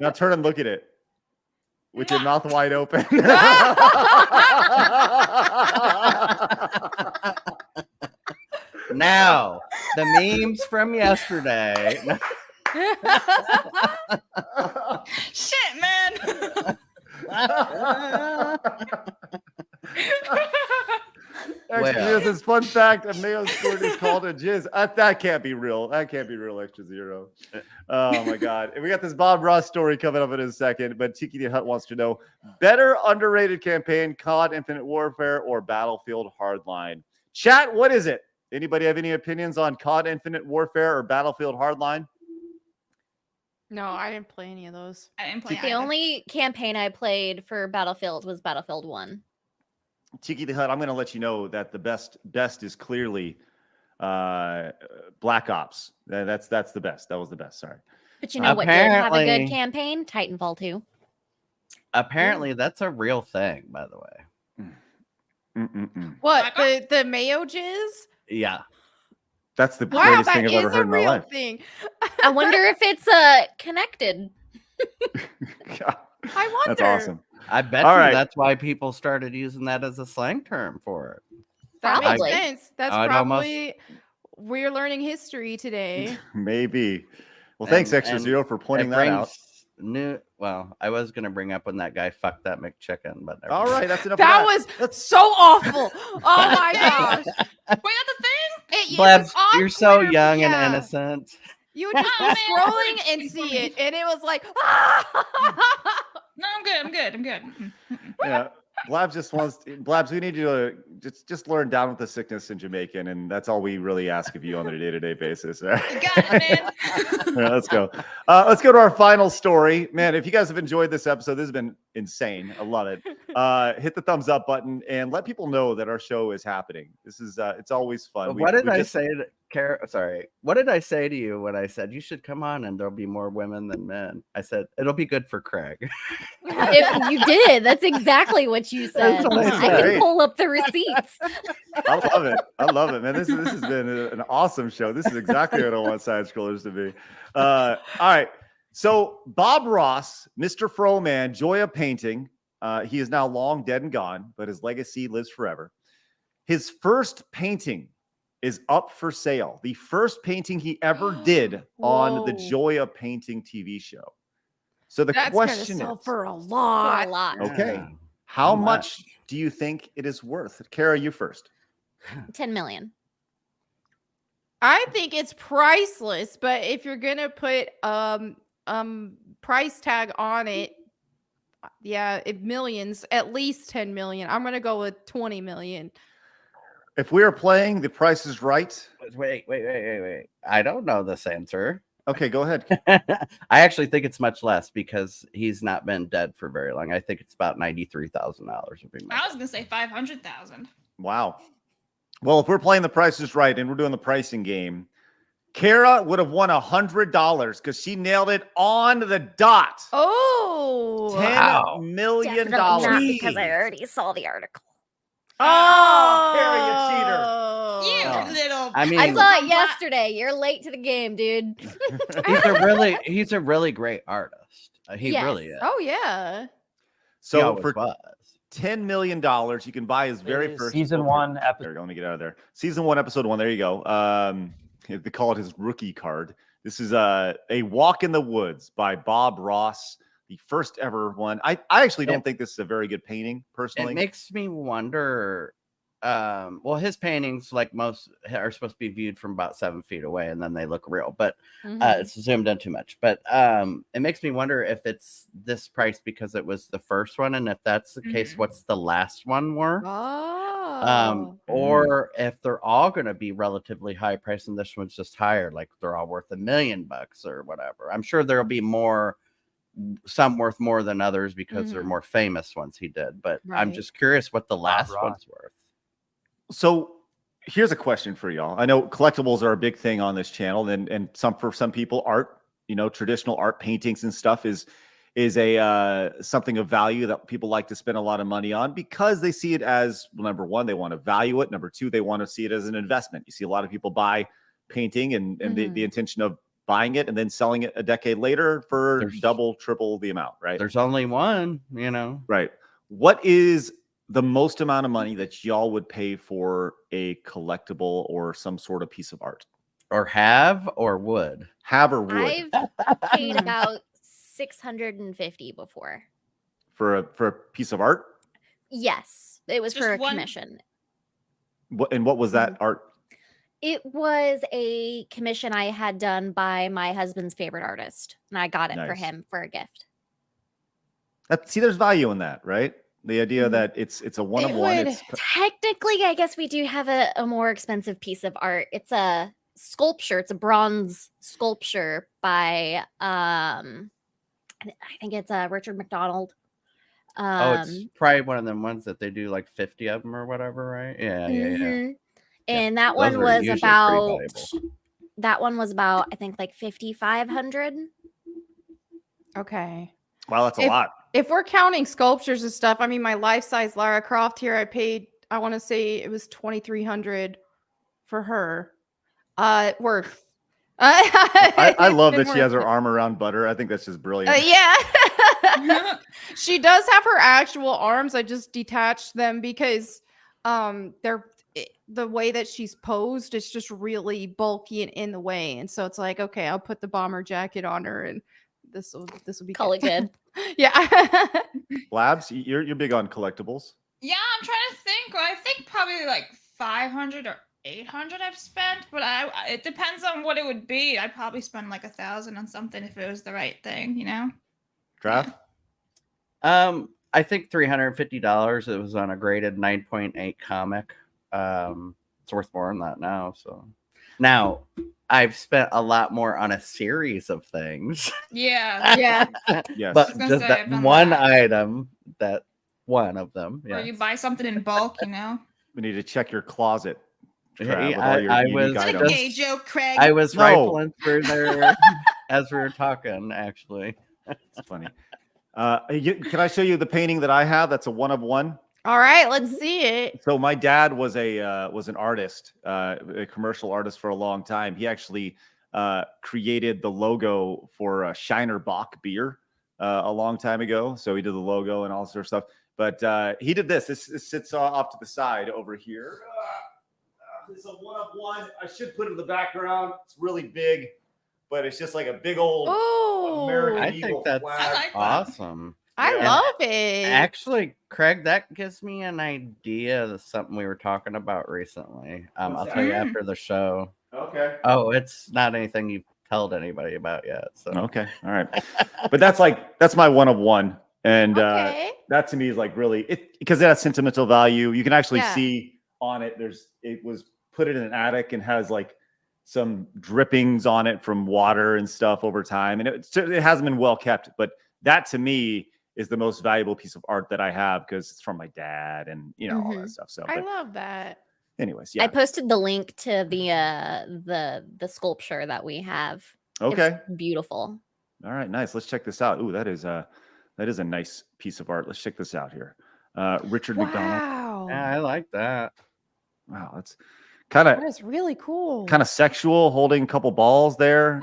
Now turn and look at it with your mouth wide open. Now, the memes from yesterday. Shit, man. Extra Zero says, fun fact, a Mayo squirt is called a jizz. That can't be real. That can't be real, Extra Zero. Oh, my God. And we got this Bob Ross story coming up in a second, but Tiki the Hut wants to know, better underrated campaign, COD Infinite Warfare or Battlefield Hardline? Chat, what is it? Anybody have any opinions on COD Infinite Warfare or Battlefield Hardline? No, I didn't play any of those. I didn't play The only campaign I played for Battlefield was Battlefield 1. Tiki the Hut, I'm going to let you know that the best is clearly Black Ops. That's the best. That was the best. Sorry. But you know what did have a Apparently- good campaign? Titanfall 2. Apparently, that's a real thing, by the way. What, Black the mayo jizz? Yeah. That's the Wow, greatest that thing I've is ever a heard in my real life. thing. I wonder if it's connected. I wonder. That's awesome. I bet All you right. that's why people started using that as a slang term for it. That Probably. makes sense. That's I'd probably we're learning history today. Maybe. Well, thanks, And- Extra and Zero, for pointing It that out. brings well, I was gonna bring up when that guy fucked that McChicken, but never All mind. right, that's enough. That of was so awful. Oh my gosh. Wait, that's a thing? It Blabs, was on you're so Twitter, young yeah. and innocent. You would just be Oh, man, scrolling that's and pretty see funny. it, and it was like, No, I'm good. Yeah, Blabs just wants. Blabs, we need you to just learn down with the sickness in Jamaican, and that's all we really ask of you on a day-to-day basis. All right? You got it, man. Yeah, let's go. Let's go to our final story. Man, if you guys have enjoyed this episode, this has been insane. I love it. Hit the thumbs up button and let people know that our show is happening. This is it's always fun. What did I just- say to Sorry. What did I say to you when I said you should come on and there'll be more women than men? I said it'll be good for Craig. If you did. That's exactly what you said. what I I said. can pull up the receipts. I love it, man. This has been an awesome show. This is exactly what I want Side Scrollers to be. All right. So Bob Ross, Mr. Froman, joy of painting. He is now long dead and gone, but his legacy lives forever. His first painting is up for sale. The first painting he ever did on the Whoa. Joy of Painting TV show. So the that's gonna question sell is, for a For a lot. lot. okay, Yeah. how How much much? do you think it is worth? Kara, you first. 10 million. I think it's priceless, but if you're gonna put price tag on it, yeah, millions, at least 10 million. I'm gonna go with 20 million. If we are playing The Price is Right, Wait. I don't know this answer. okay, go ahead. I actually think it's much less because he's not been dead for very long. I think it's about $93,000 would be my I was gonna say 500,000. Wow. Well, if we're playing The Price is Right and we're doing the pricing game, Kara would have won $100 because she nailed it on the dot. Oh, Wow. $10 million. Definitely not because I already saw the article. Oh, Kara, you cheater. You Oh. little. I mean, I saw it yesterday. You're late to the game, dude. he's a really great artist. He Yes. really is. Oh yeah. He So always for was. $10 million, you can buy his very is first season okay, one There episode. we go. Let me get out of there. Season 1, episode 1. There you go. They call it his rookie card. This is a Walk in the Woods by Bob Ross, the first ever one. I actually don't think this is a very good painting, personally. It makes me wonder. Well, his paintings, like most, are supposed to be viewed from about 7 feet away, and then they look real. But it's zoomed in too much. But it makes me wonder if it's this price because it was the first one, and if that's the case, what's the last one worth? Oh. Or if they're all going to be relatively high price, and this one's just higher, like they're all worth $1 million or whatever. I'm sure there'll be some worth more than others because they're more famous ones he did. But I'm Right. just curious what the last Ross. one's worth. So here's a question for y'all. I know collectibles are a big thing on this channel, and for some people, art, traditional art, paintings and stuff is a something of value that people like to spend a lot of money on because they see it as, well, number one, they want to value it. Number two, they want to see it as an investment. You see a lot of people buy painting and the intention of buying it and then selling it a decade later for double, triple the amount, right? There's only one, Right. What is the most amount of money that y'all would pay for a collectible or some sort of piece of art? Or have or would? Have or would I've paid about 650 before. for a piece of art? Yes, it was Just for a one- commission. What was that art? It was a commission I had done by my husband's favorite artist, and I got it for Nice. him for a gift. See, there's value in that, right? The idea that it's a one of It one. would- It's Technically, I guess we do have a more expensive piece of art. It's a sculpture. It's a bronze sculpture by I think it's Richard McDonald. It's probably one of them ones that they do like 50 of them or whatever, right? Yeah. Mhm. And that Those one are was usually pretty about valuable. I think like 5,500. Okay. wow, that's a lot. If we're counting sculptures and stuff, I mean, my life-size Lara Croft here, I paid, I want to say it was 2,300 for her. Worth. I love It's that been she has worth her it. arm around Butter. I think that's just brilliant. Yeah. She does have her actual arms. I just detached them because the way that she's posed is just really bulky and in the way. And so it's like, okay, I'll put the bomber jacket on her and this will be Call it good. Yeah. Blabs, you're big on collectibles. Yeah, I'm trying to think. I think probably like 500 or 800 I've spent, but it depends on what it would be. I'd probably spend like 1,000 on something if it was the right thing, you know? Draft? I think $350. It was on a graded 9.8 comic. It's worth more than that now. So now I've spent a lot more on a series of things. Yeah. Yeah. Yes. But was gonna just say, that I've done one that. item, that one of them. Or Yeah. you buy something in bulk, you know? We need to check your closet. Trav, Hey, with all your I unique was Is that a items. gay joke, Craig? I was No. rifling through there as we were talking, actually. It's funny. Can I show you the painting that I have? That's a one of one. All right, let's see it. So my dad was an artist, a commercial artist for a long time. He actually created the logo for Shiner Bock beer a long time ago. So he did the logo and all sort of stuff. But he did this. This sits off to the side over here. It's a one of one. I should put it in the background. It's really big, but it's just like a big old Oh, American I Eagle think that's flag. I like that. awesome. I Yeah. love it. Actually, Craig, that gives me an idea of something we were talking about recently. I'll What's tell you that? after the show. Okay. Oh, it's not anything you've told anybody about yet. So Okay. All right. But that's my one of one. And Okay. that to me is like really because it has sentimental value. You can actually Yeah. see on it. It was put in an attic and has like some drippings on it from water and stuff over time. And it hasn't been well kept, but that to me is the most valuable piece of art that I have because it's from my dad and all that stuff. So, I but love that. anyways, I yeah. posted the link to the sculpture that we have. Okay. It's beautiful. All right. Nice. Let's check this out. Ooh, that is a nice piece of art. Let's check this out here. Richard McDonald. Wow. yeah, I like that. Wow. That's kind That of is really cool. sexual, holding a couple balls there.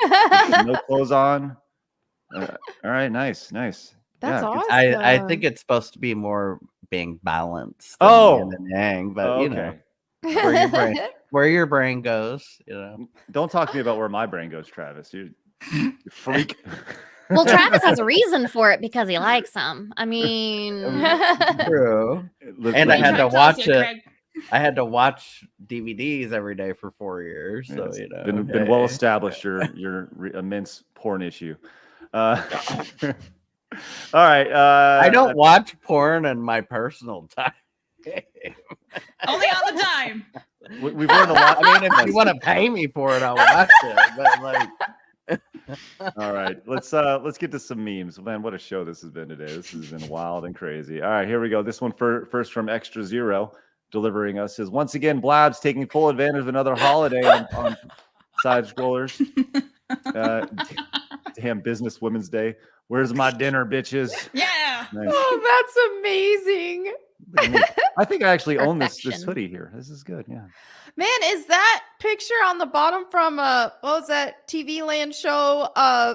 No clothes on. All right. Nice. Nice. That's Yeah, awesome. I think it's supposed to be more being balanced. than Oh. yin and yang, but you know Okay. where your brain goes. Don't talk to me about where my brain goes, Travis. You freak. Well, Travis has a reason for it because he likes them. I mean, True. Look, And I look, had to Tell us watch here, it. Craig. I had to watch DVDs every day for 4 years. So it's you know, been well established your immense porn issue. All right. I don't watch porn in my personal time. Only all the time. We've learned a lot. I mean, if you want to pay me for it, I'll watch it. But like, All right, let's get to some memes. Man, what a show this has been today. This has been wild and crazy. All right, here we go. This one first from Extra Zero, delivering us is once again Blabs taking full advantage of another holiday on Side Scrollers. Damn Business Women's Day. Where's my dinner, bitches? Yeah. Nice. Oh, that's amazing. Look at me. I think I actually own this Perfection. hoodie here. This is good. Yeah. Man, is that picture on the bottom from what was that TV Land show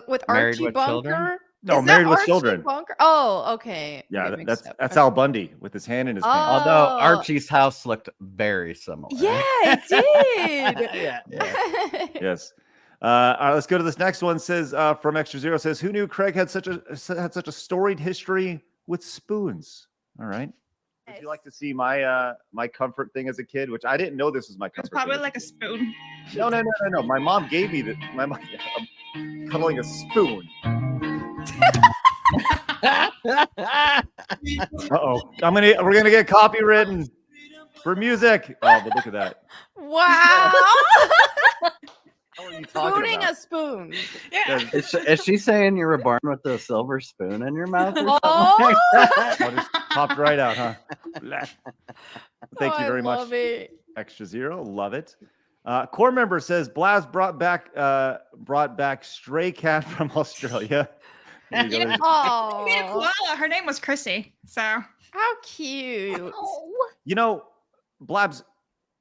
with Married Archie with Bunker? Children? No, Is that Married with Archie Children. Bunker? Oh, okay. Yeah, I get mixed that's up. that's Okay. Al Bundy with his hand in his pants. Although Oh. Archie's house looked very similar. Yeah, it did. yeah. Yes. All right, let's go to this next one. Says from Extra Zero says, who knew Craig had such a storied history with spoons? All right. Would you like to see my my comfort thing as a kid, which I didn't know this was my comfort It's probably thing. like a spoon. No. My mom gave me my mom cuddling a spoon. Uh-oh. We're gonna get copywritten for music. Oh, but look at that. Wow. What are you talking Spooning about? a spoon. Yeah. Is she saying you were born with a silver spoon in your mouth? Or something Oh. like that? Oh, just popped right out, huh? Thank you very much. Love it. Extra Zero, love it. Core member says Blabs brought back stray cat from Australia. There you go. Yeah. Oh, We had a koala. Her name was Chrissy. So how cute. Oh. You know, Blabs,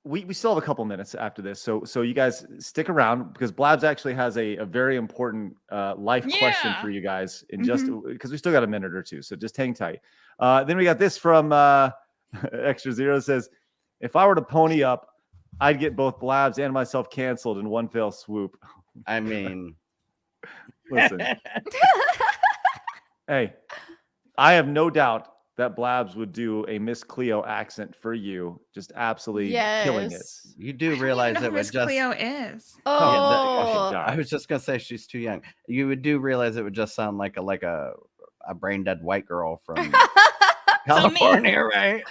we still have a couple minutes after this, so you guys stick around because Blabs actually has a very important life question Yeah. for you guys in just because we still got a minute or two, so just hang tight. Then we got this from Extra Zero says, if I were to pony up, I'd get both Blabs and myself canceled in one fell swoop. I mean, Listen, hey, I have no doubt that Blabs would do a Miss Cleo accent for you, just absolutely killing it. Yes. you do realize I don't know it who would Miss just. Cleo is. Oh, God. I was just gonna say she's too young. You would do realize it would just sound like a brain dead white girl from California, right?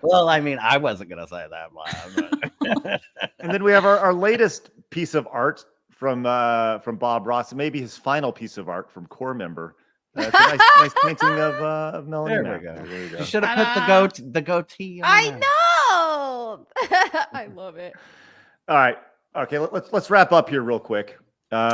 Well, I mean, I wasn't gonna say that, Blab, but And then we have our latest piece of art from Bob Ross, and maybe his final piece of art from Core member. It's a nice painting of Melonie. there now. we go. There you go. You should have Ta-da. put the goatee on. I there. know. I love it. All right. Okay. Let's wrap up here real quick.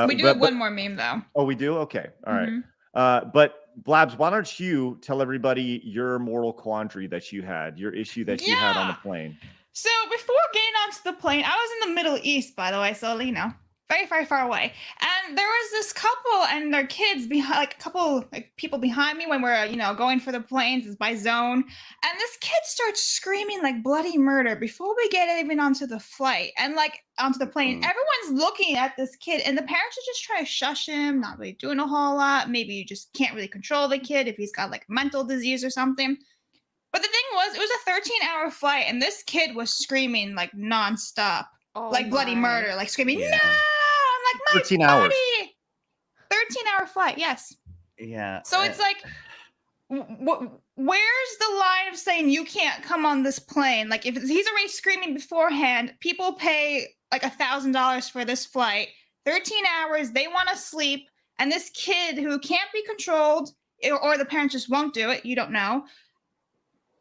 We do have one more meme though. Oh, we do. Okay. All right. Mhm. But Blabs, why don't you tell everybody your moral quandary that you had, your issue that you had on the Yeah. plane? So before getting onto the plane, I was in the Middle East, by the way, so you know, very, very far away. And there was this couple and their kids behind, like a couple people behind me when we're, you know, going for the planes is by zone. And this kid starts screaming like bloody murder before we get even onto the flight and like onto the plane. Everyone's looking at this kid, and the parents are just trying to shush him, not really doing a whole lot. Maybe you just can't really control the kid if he's got like mental disease or something. But the thing was, it was a 13-hour flight, and this kid was screaming like nonstop, Oh, like bloody my. murder, like screaming, Yeah. no! I'm like, my 13 hours. body! 13-hour flight, yes. Yeah. So it's like, where's the line of saying you can't come on this plane? Like, if he's already screaming beforehand, people pay like $1,000 for this flight, 13 hours, they want to sleep, and this kid who can't be controlled, or the parents just won't do it, you don't know.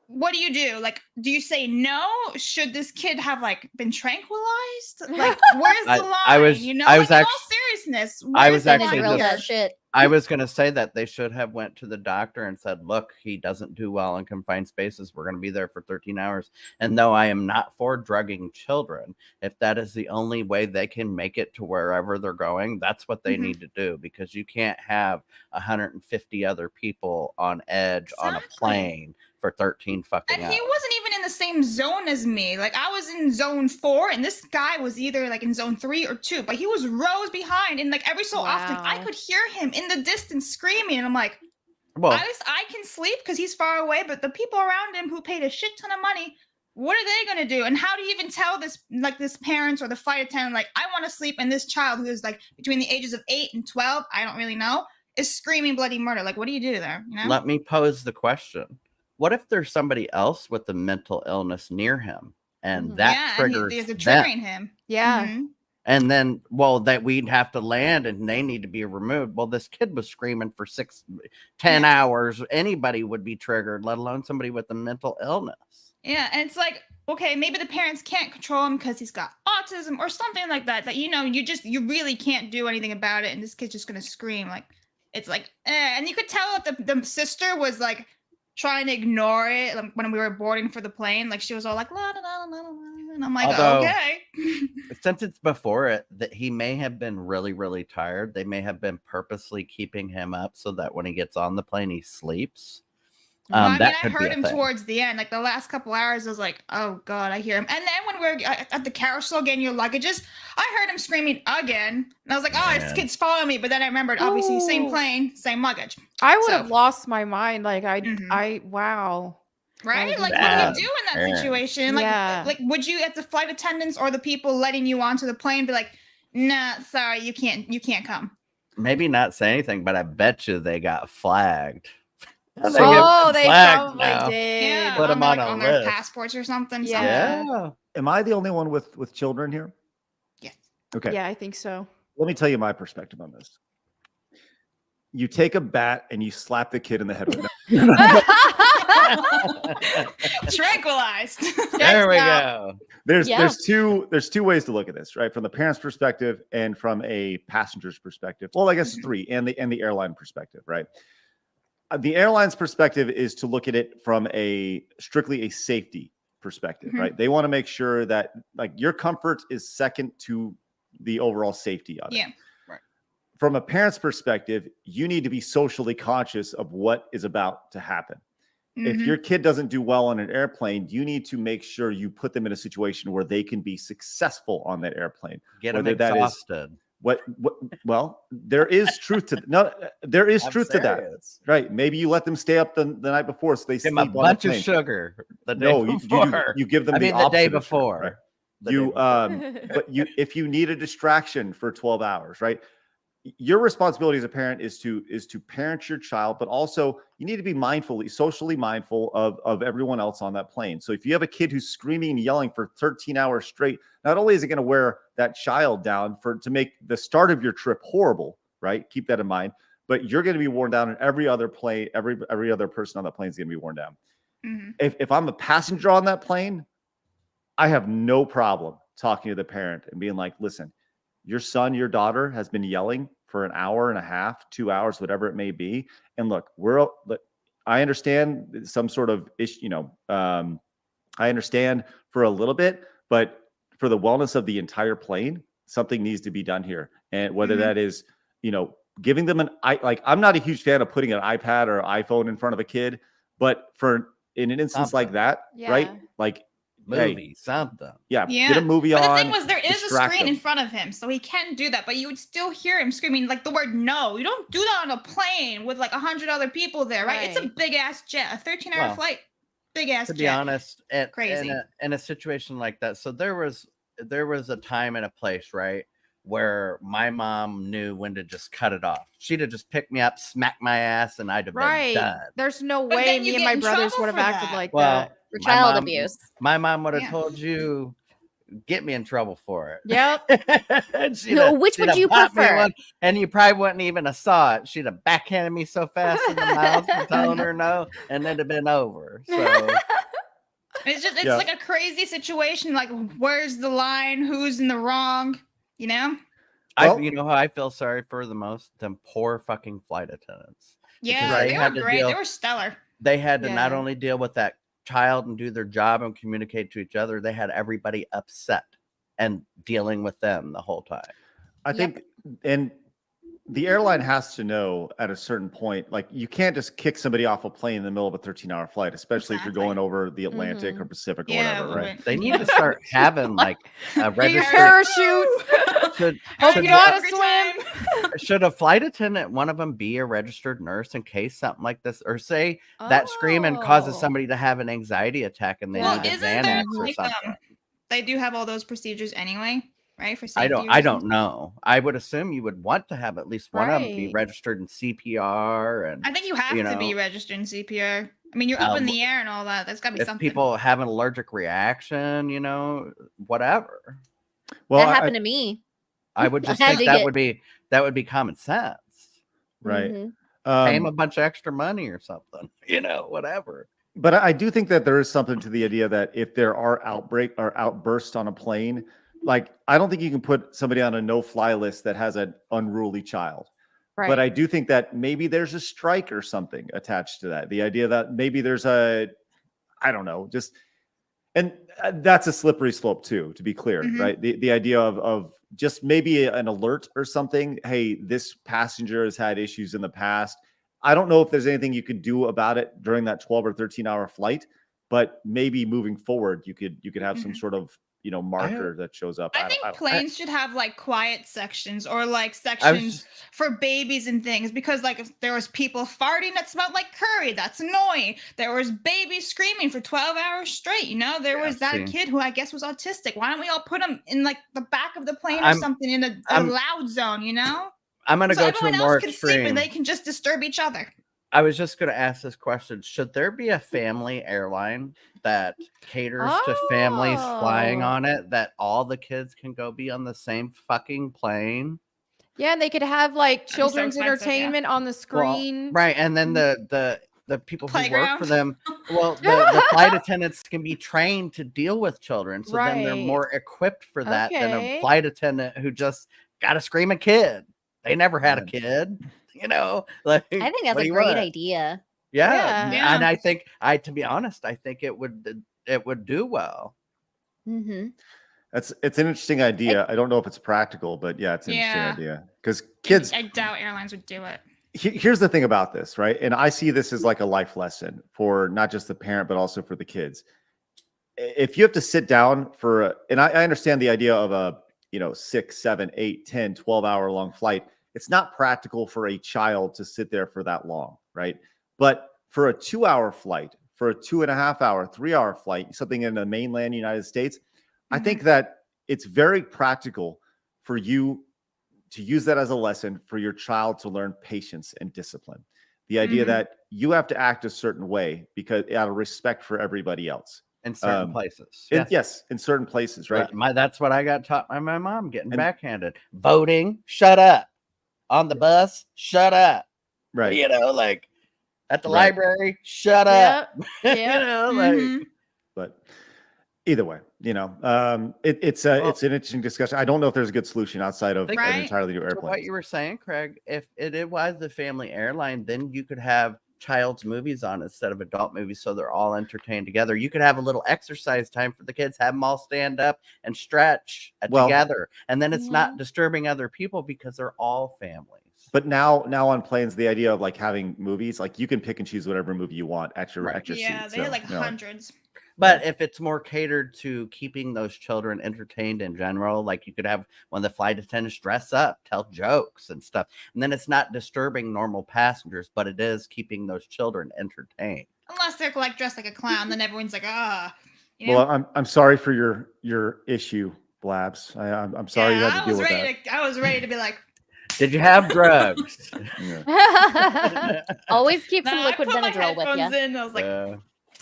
What do? Like, do you say no? Should this kid have like been tranquilized? Like, where's the line? I was- you know, I was like, in all act- seriousness, I where's was the actually line Real just- here? shit. I was going to say that they should have went to the doctor and said, look, he doesn't do well in confined spaces. We're going to be there for 13 hours. And though I am not for drugging children, if that is the only way they can make it to wherever they're going, that's what they Mhm. need to do, because you can't have 150 other people on edge on a Exactly. plane for 13 fucking And hours. he wasn't even in the same zone as me. Like, I was in zone 4, and this guy was either like in zone 3 or 2, but he was rows behind. And like every so often, I Wow. could hear him in the distance screaming. And I'm like, Well, at least I can sleep because he's far away. But the people around him who paid a shit ton of money, what are they going to do? And how do you even tell this parents or the flight attendant, like, I want to sleep, and this child who is like between the ages of 8 and 12, I don't really know, is screaming bloody murder? Like, what do you do there? You know? let me pose the question. What if there's somebody else with a mental illness near him, and Mhm. that yeah, triggers and they're them? triggering him. Yeah. Mhm. And then, well, that we'd have to land and they need to be removed. Well, this kid was screaming for 10 hours. Anybody would be triggered, let alone somebody with a mental illness. Yeah, and it's like, okay, maybe the parents can't control him because he's got autism or something like that. That, you know, you really can't do anything about it, and this kid's just gonna scream. Like, it's like, and you could tell that the sister was like trying to ignore it, like, when we were boarding for the plane. Like, she was all like, la, la, la, la, la, la. And I'm like, Although- okay. Since it's before it, that he may have been really, really tired. They may have been purposely keeping him up so that when he gets on the plane, he sleeps. Well, I mean, That I could be heard a him thing. towards the end, like the last couple hours. I was like, "Oh God, I hear him." And then when we were at the carousel getting your luggages, I heard him screaming again, and I was like, "Oh, this Man. kid's following me." But then I remembered, obviously, same Ooh. plane, same luggage, I would So- have lost my mind. Like Mhm. wow. right? was Like, bad. what do you do in that Parents. situation? Yeah. Like, would you, at the flight attendants or the people letting you onto the plane, be like, "Nah, sorry, you can't come." Maybe not say anything, but I bet you they got flagged. They get Oh, they flagged probably now. did. Yeah, Put 'em on a on their list. passports or something. Yeah. Yeah. Am I the only one with children here? Yes. Okay. Yeah, I think so. Let me tell you my perspective on this. You take a bat and you slap the kid in the head with it. Tranquilized. There we out. go. There's Yeah. there's two ways to look at this, right? From the parent's perspective and from a passenger's perspective. Well, I guess three, and the airline perspective, right? The airline's perspective is to look at it from a strictly a safety perspective, Mhm. right? They want to make sure that like your comfort is second to the overall safety of it. Yeah. From a parent's perspective, you need to be socially conscious of what is about to happen. If Mhm. your kid doesn't do well on an airplane, you need to make sure you put them in a situation where they can be successful on that airplane. Get them Whether that is exhausted. Well, there is truth to there is I'm truth to that, serious. right? Maybe you let them stay up the night before so they Give them a sleep on the bunch of plane. sugar the day No, before. you give them I mean, the opposite day of sugar, before. right? The day You before. but if you need a distraction for 12 hours, right? Your responsibility as a parent is to parent your child, but also you need to be socially mindful of everyone else on that plane. So if you have a kid who's screaming and yelling for 13 hours straight, not only is it going to wear that child down to make the start of your trip horrible, right? Keep that in mind. But you're going to be worn down, and every other plane, every other person on that plane is going to be worn down. Mhm. If I'm a passenger on that plane, I have no problem talking to the parent and being like, listen, your son, your daughter has been yelling for an hour and a half, 2 hours, whatever it may be. And look, I understand some sort of issue, I understand for a little bit, but for the wellness of the entire plane, something needs to be done here. And whether Mhm. that is, giving them I'm not a huge fan of putting an iPad or iPhone in front of a kid, but in an instance like Something. that, right? Yeah. Like, Movie, something. yeah, Yeah. get a movie But on. the thing was, there is a distract screen them. in front of him, so he can do that. But you would still hear him screaming like the word "no." You don't do that on a plane with like 100 other people there, right? It's a Right. big ass jet, a 13-hour Well, flight, big ass To jet. be honest, Crazy. in a situation like that, so there was a time and a place, right, where my mom knew when to just cut it off. She'd have just picked me up, smacked my ass, and I'd have been Right. done. There's no But way then you me and get my in brothers trouble would have for acted that. like Well, that. For my child mom- abuse. My mom would have Yeah. told you, get me in trouble for it. Yep. And she'd No, have- which she'd would have you popped me prefer? one, and you probably wouldn't even have saw it. She'd have backhanded me so fast in the mouth for telling her no, and it'd have been over. So It's Yeah. like a crazy situation. Like, where's the line? Who's in the wrong? You know? Well- you know who I feel sorry for the most? Them poor fucking flight attendants. Yeah, they they had were to great. deal- They were stellar. They had to not Yeah. only deal with that child and do their job and communicate to each other, they had everybody upset and dealing with them the whole time. I think, and the airline has to know at a certain point, like you can't just kick somebody off a plane in the middle of a 13-hour flight, especially if you're Exactly. going over the Atlantic or Pacific or Yeah, whatever, right? They need to start having like a Get your registered. parachutes. Should, Hope should you know how to Every swim. time. should a flight attendant, one of them, be a registered nurse in case something like this, or say that screaming causes Oh. somebody to have an anxiety attack and they Well, need a isn't there Xanax or like something? they do have all those procedures anyway, right? For safety I reasons? don't know. I would assume you would want to have at least one of them be Right. registered in CPR, and I think you have you to be know, registered in CPR. I mean, you're up in Um, the air and all that. There's got to be if something. people have an allergic reaction, whatever. Well, That happened to me. I would just had think to that get- would be common sense. right. Mhm. Pay him a Um, bunch of extra money or something, whatever. but I do think that there is something to the idea that if there are outbreak or outbursts on a plane, like I don't think you can put somebody on a no-fly list that has an unruly child. Right. But I do think that maybe there's a strike or something attached to that. The idea that maybe there's I don't know, just And that's a slippery slope too, to be clear, right? The idea of just maybe an alert or something. Hey, this passenger has had issues in the past. I don't know if there's anything you could do about it during that 12 or 13-hour flight, but maybe moving forward, you could have some sort of marker that shows up. I think planes should have like quiet sections or like I was sections just- for babies and things, because like if there was people farting that smelled like curry, that's annoying. There was babies screaming for 12 hours straight. There was that see. kid who I guess was autistic. Why don't we all put him in like the back of the plane or I'm- something in a I'm- loud zone? I'm going to So go to a everyone more else can sleep extreme. and they can just disturb each other. I was just going to ask this question. Should there be a family airline that caters to families flying Oh. on it, that all the kids can go be on the same fucking plane? Yeah, and they could have like so children's expensive, yeah. entertainment on the Well, screen. right. And then the people who work Playground. for them, well, the flight attendants can be trained to deal with children. So then they're Right. more equipped for that than a Okay. flight attendant who just got to scream a kid. They never had a kid, like, I think what that's do a you great want? idea. Yeah. Yeah. And to be honest, I think it would do well. Mm-hmm. it's an interesting idea. I don't know if it's practical, but yeah, it's an interesting idea because kids. I doubt airlines would do it. Here's the thing about this, right? And I see this as like a life lesson for not just the parent, but also for the kids. If you have to sit down and I understand the idea of a 6, 7, 8, 10, 12-hour long flight. It's not practical for a child to sit there for that long, right? But for a 2-hour flight, for a 2.5-hour, 3-hour flight, something in the mainland United States, I think that it's very practical for you to use that as a lesson for your child to learn patience and discipline. The idea that you have to act a certain way because out of respect for everybody else. In certain places. Yes, in certain places, right? That's what I got taught by my mom, getting backhanded. Voting, shut up. On the bus, shut up. Right. Like at the library, shut up. Yep. But either way, it's an interesting discussion. I don't know if there's a good solution outside of an entirely new airplane. What you were saying, Craig, if it was the family airline, then you could have child's movies on instead of adult movies, so they're all entertained together. You could have a little exercise time for the kids, have them all stand up and stretch together, and then it's not disturbing other people because they're all families. But now on planes, the idea of like having movies, like you can pick and choose whatever movie you want at your seat. Yeah, they had like hundreds. But if it's more catered to keeping those children entertained in general, like you could have one of the flight attendants dress up, tell jokes and stuff. And then it's not disturbing normal passengers, but it is keeping those children entertained. Unless they're like dressed like a clown, then everyone's like, Well, I'm sorry for your issue, Blabs. I'm sorry you had to deal with that. I was ready to be like, did you have drugs? Always keep some I liquid put my Benadryl with you. headphones in. I was like,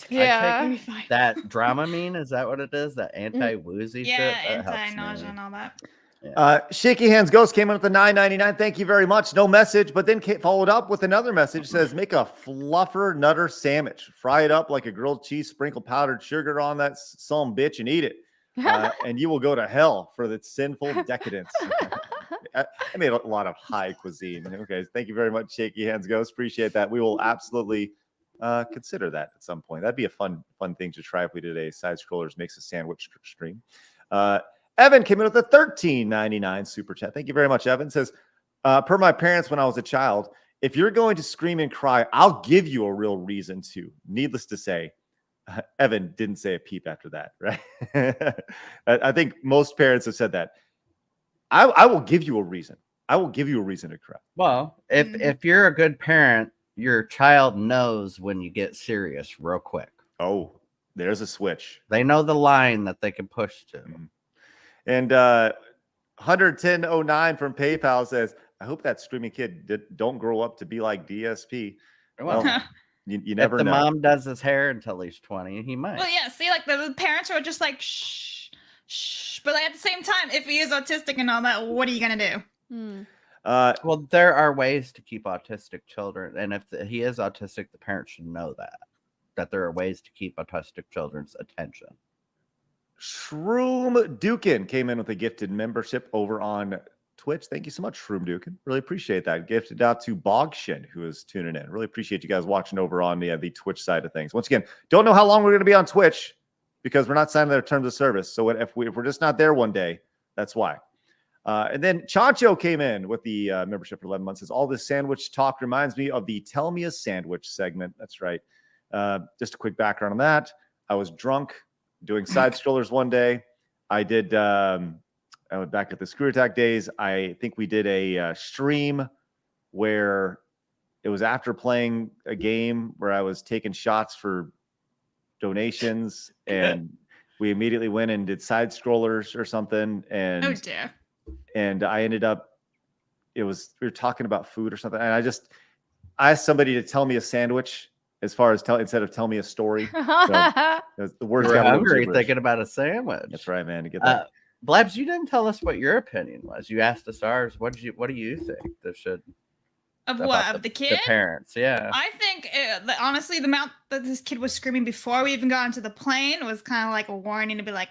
Yeah. That Dramamine, is that what it is? That anti-woozy shit? yeah, That helps anti-nausea me. and all that. Shaky Hands Ghost came in with the $9.99. Thank you very much. No message, but then followed up with another message. Says, make a fluffer nutter sandwich. Fry it up like a grilled cheese, sprinkle powdered sugar on that some bitch and eat it. And you will go to hell for the sinful decadence. I made a lot of high cuisine. Okay, thank you very much, Shaky Hands Ghost. Appreciate that. We will absolutely consider that at some point. That'd be a fun thing to try if we did a Side Scrollers Makes a Sandwich stream. Evan came in with a $13.99 super chat. Thank you very much, Evan. Says, per my parents when I was a child, if you're going to scream and cry, I'll give you a real reason to. Needless to say, Evan didn't say a peep after that, right? I think most parents have said that. I will give you a reason. I will give you a reason to cry. Well, if you're a good parent, your child knows when you get serious real quick. Oh, there's a switch. They know the line that they can push to. And 11009 from PayPal says, I hope that screaming kid don't grow up to be like DSP. Well, you never if the know. mom does his hair until he's 20, he might. Well, yeah, see, like the parents are just like, shh, shh. But like, at the same time, if he is autistic and all that, what are you going to do? Well, there are ways to keep autistic children. And if he is autistic, the parents should know that there are ways to keep autistic children's attention. Shroom Dukin came in with a gifted membership over on Twitch. Thank you so much, Shroom Dukin. Really appreciate that. Gifted out to Bogshin, who is tuning in. Really appreciate you guys watching over on the Twitch side of things. Once again, don't know how long we're going to be on Twitch. because we're not signing their terms of service. So if we're just not there one day, that's why. And then Chancho came in with the membership for 11 months. Says all this sandwich talk reminds me of the Tell Me a Sandwich segment. That's right. Just a quick background on that. I was drunk doing side scrollers one day. I did. I went back at the Screw Attack days. I think we did a stream where it was after playing a game where I was taking shots for donations, and we immediately went and did side scrollers or something. And Oh dear. And I ended up, we were talking about food or something. And I asked somebody to tell me a sandwich instead of tell me a story. So the words We're got a little hungry gibberish. thinking about a sandwich. That's right, man. To get that. Blabs, you didn't tell us what your opinion was. You asked us ours. What do you think that should Of about what? Of the kid? The parents, yeah. I think, honestly, the amount that this kid was screaming before we even got into the plane was kind of like a warning to be like,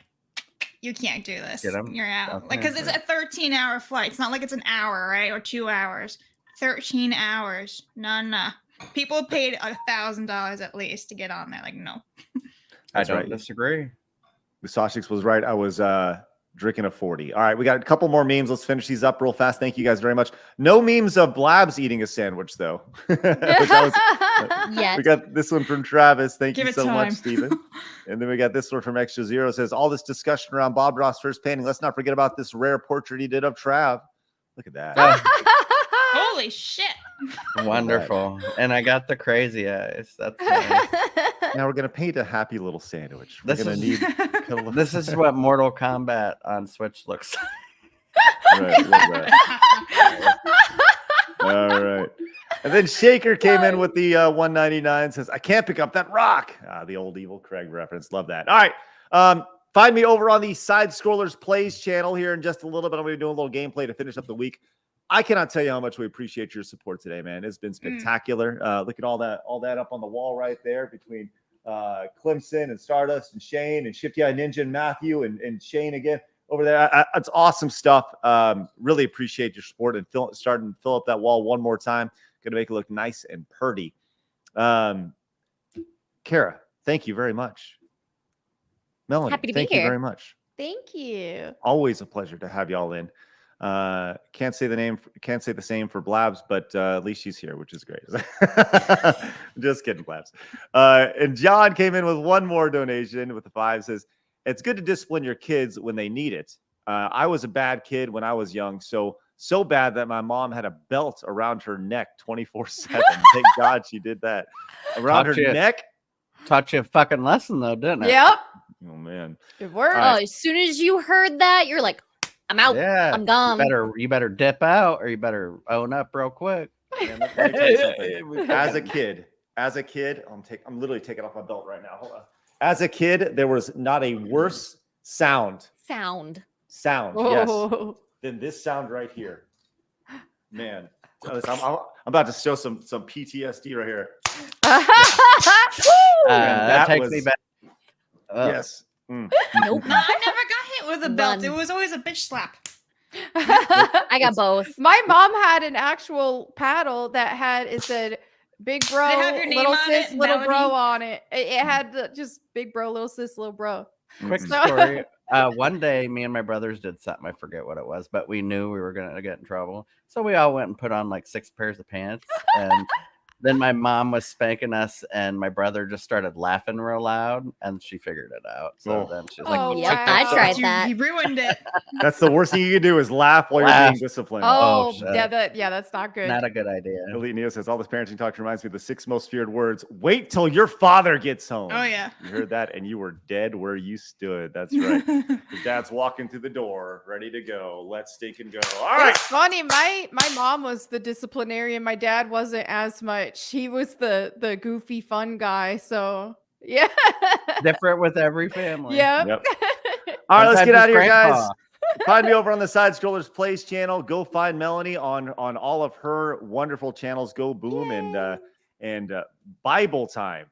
you can't do this. Get 'em. You're out. Okay, Like, because it's a 13-hour flight. It's not like it's an hour, right? Or 2 hours. 13 hours. No. People paid $1,000 at least to get on there. Like, no. I don't right. disagree. Musashix was right. I was drinking a 40. All right, we got a couple more memes. Let's finish these up real fast. Thank you guys very much. No memes of Blabs eating a sandwich, though. Yes. We got this one from Travis. Thank Give you it so time. much, Steven. And then we got this one from Extra Zero. It says, all this discussion around Bob Ross first painting. Let's not forget about this rare portrait he did of Trav. Look at that. Holy shit. Wonderful. And I got the crazy eyes. That's nice. Now we're going to paint a happy little sandwich. We're This going to is- need... This is what Mortal Kombat on Switch looks like. Right, love that. All right. And then Shaker came in with the 199, says, I can't pick up that rock. The old Evil Craig reference. Love that. All right. Find me over on the Side Scrollers Plays channel here in just a little bit. I'm going to be doing a little gameplay to finish up the week. I cannot tell you how much we appreciate your support today, man. It's been spectacular. Look at all that up on the wall right there between Clemson and Stardust and Shane and Shifty Eye Ninja and Matthew and Shane again over there. It's awesome stuff. Really appreciate your support and starting to fill up that wall one more time. Going to make it look nice and purty. Kara, thank you very much. Melonie, Happy to be thank you here. very much. Thank you. Always a pleasure to have y'all in. Can't say the same for Blabs, but at least she's here, which is great. Just kidding, Blabs. And John came in with one more donation with the 5. Says, it's good to discipline your kids when they need it. I was a bad kid when I was young, so bad that my mom had a belt around her neck 24/7. Thank God she did that. Around her neck. Taught you a fucking lesson, though, didn't it? Yep. Oh, man. Good work. All right. Oh, as soon as you heard that, you're like, I'm out. Yeah. I'm gone. You better dip out, or you better own up real quick. Man, let me tell you something. As a kid, I'm literally taking off my belt right now. Hold on. As a kid, there was not a worse sound, yes, Whoa. than this sound right here. Man, I'm about to show some PTSD right here. That takes was- me back. Yes. Nope. No, I never got hit with a belt. Run. It was always a bitch slap. I got both. My mom had an actual paddle that it said big bro, have your name little on sis, it, little bro Melonie? on it. It had just big bro, little sis, little bro. Quick So- story. One day, me and my brothers did something. I forget what it was, but we knew we were going to get in trouble. So we all went and put on like 6 pairs of pants. And then my mom was spanking us, and my brother just started laughing real loud, and she figured it out. So Oh. then she's like, Oh, "Well, Yep, wow. I tried You- that. You ruined it. That's the worst thing you can do is laugh while you're Laugh. being disciplined. Oh, shit. yeah, that's not good. not a good idea." Elite Neo says, all this parenting talk reminds me of the 6 most feared words. Wait till your father gets home. Oh, yeah. You heard that and you were dead where you stood. That's right. His dad's walking through the door, ready to go. Let's stink and go. All right. It's funny. My mom was the disciplinarian. My dad wasn't as much. He was the goofy fun guy. So yeah. Different with every family. Yep. Yep. All right, let's get Sometimes out of here, it's guys. grandpa. Find me over on the Side Scrollers Plays channel. Go find Melonie on all of her wonderful channels. Go Boom and Bible Time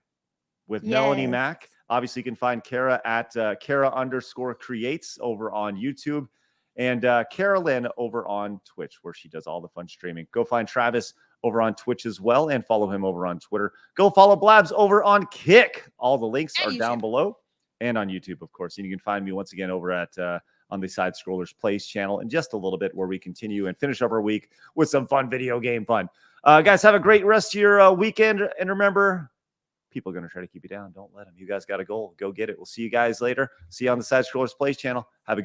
with Melonie Yes. Mack. Obviously, you can find Kara at Kara_creates over on YouTube, and Carolyn over on Twitch, where she does all the fun streaming. Go find Travis over on Twitch as well, and follow him over on Twitter. Go follow Blabs over on Kick. All the links And are down YouTube. below. and on YouTube, of course. And you can find me once again over at on the Side Scrollers Plays channel in just a little bit, where we continue and finish up our week with some fun video game fun. Guys, have a great rest of your weekend. And remember, people are going to try to keep you down. Don't let them. You guys got a goal. Go get it. We'll see you guys later. See you on the Side Scrollers Plays channel. Have a good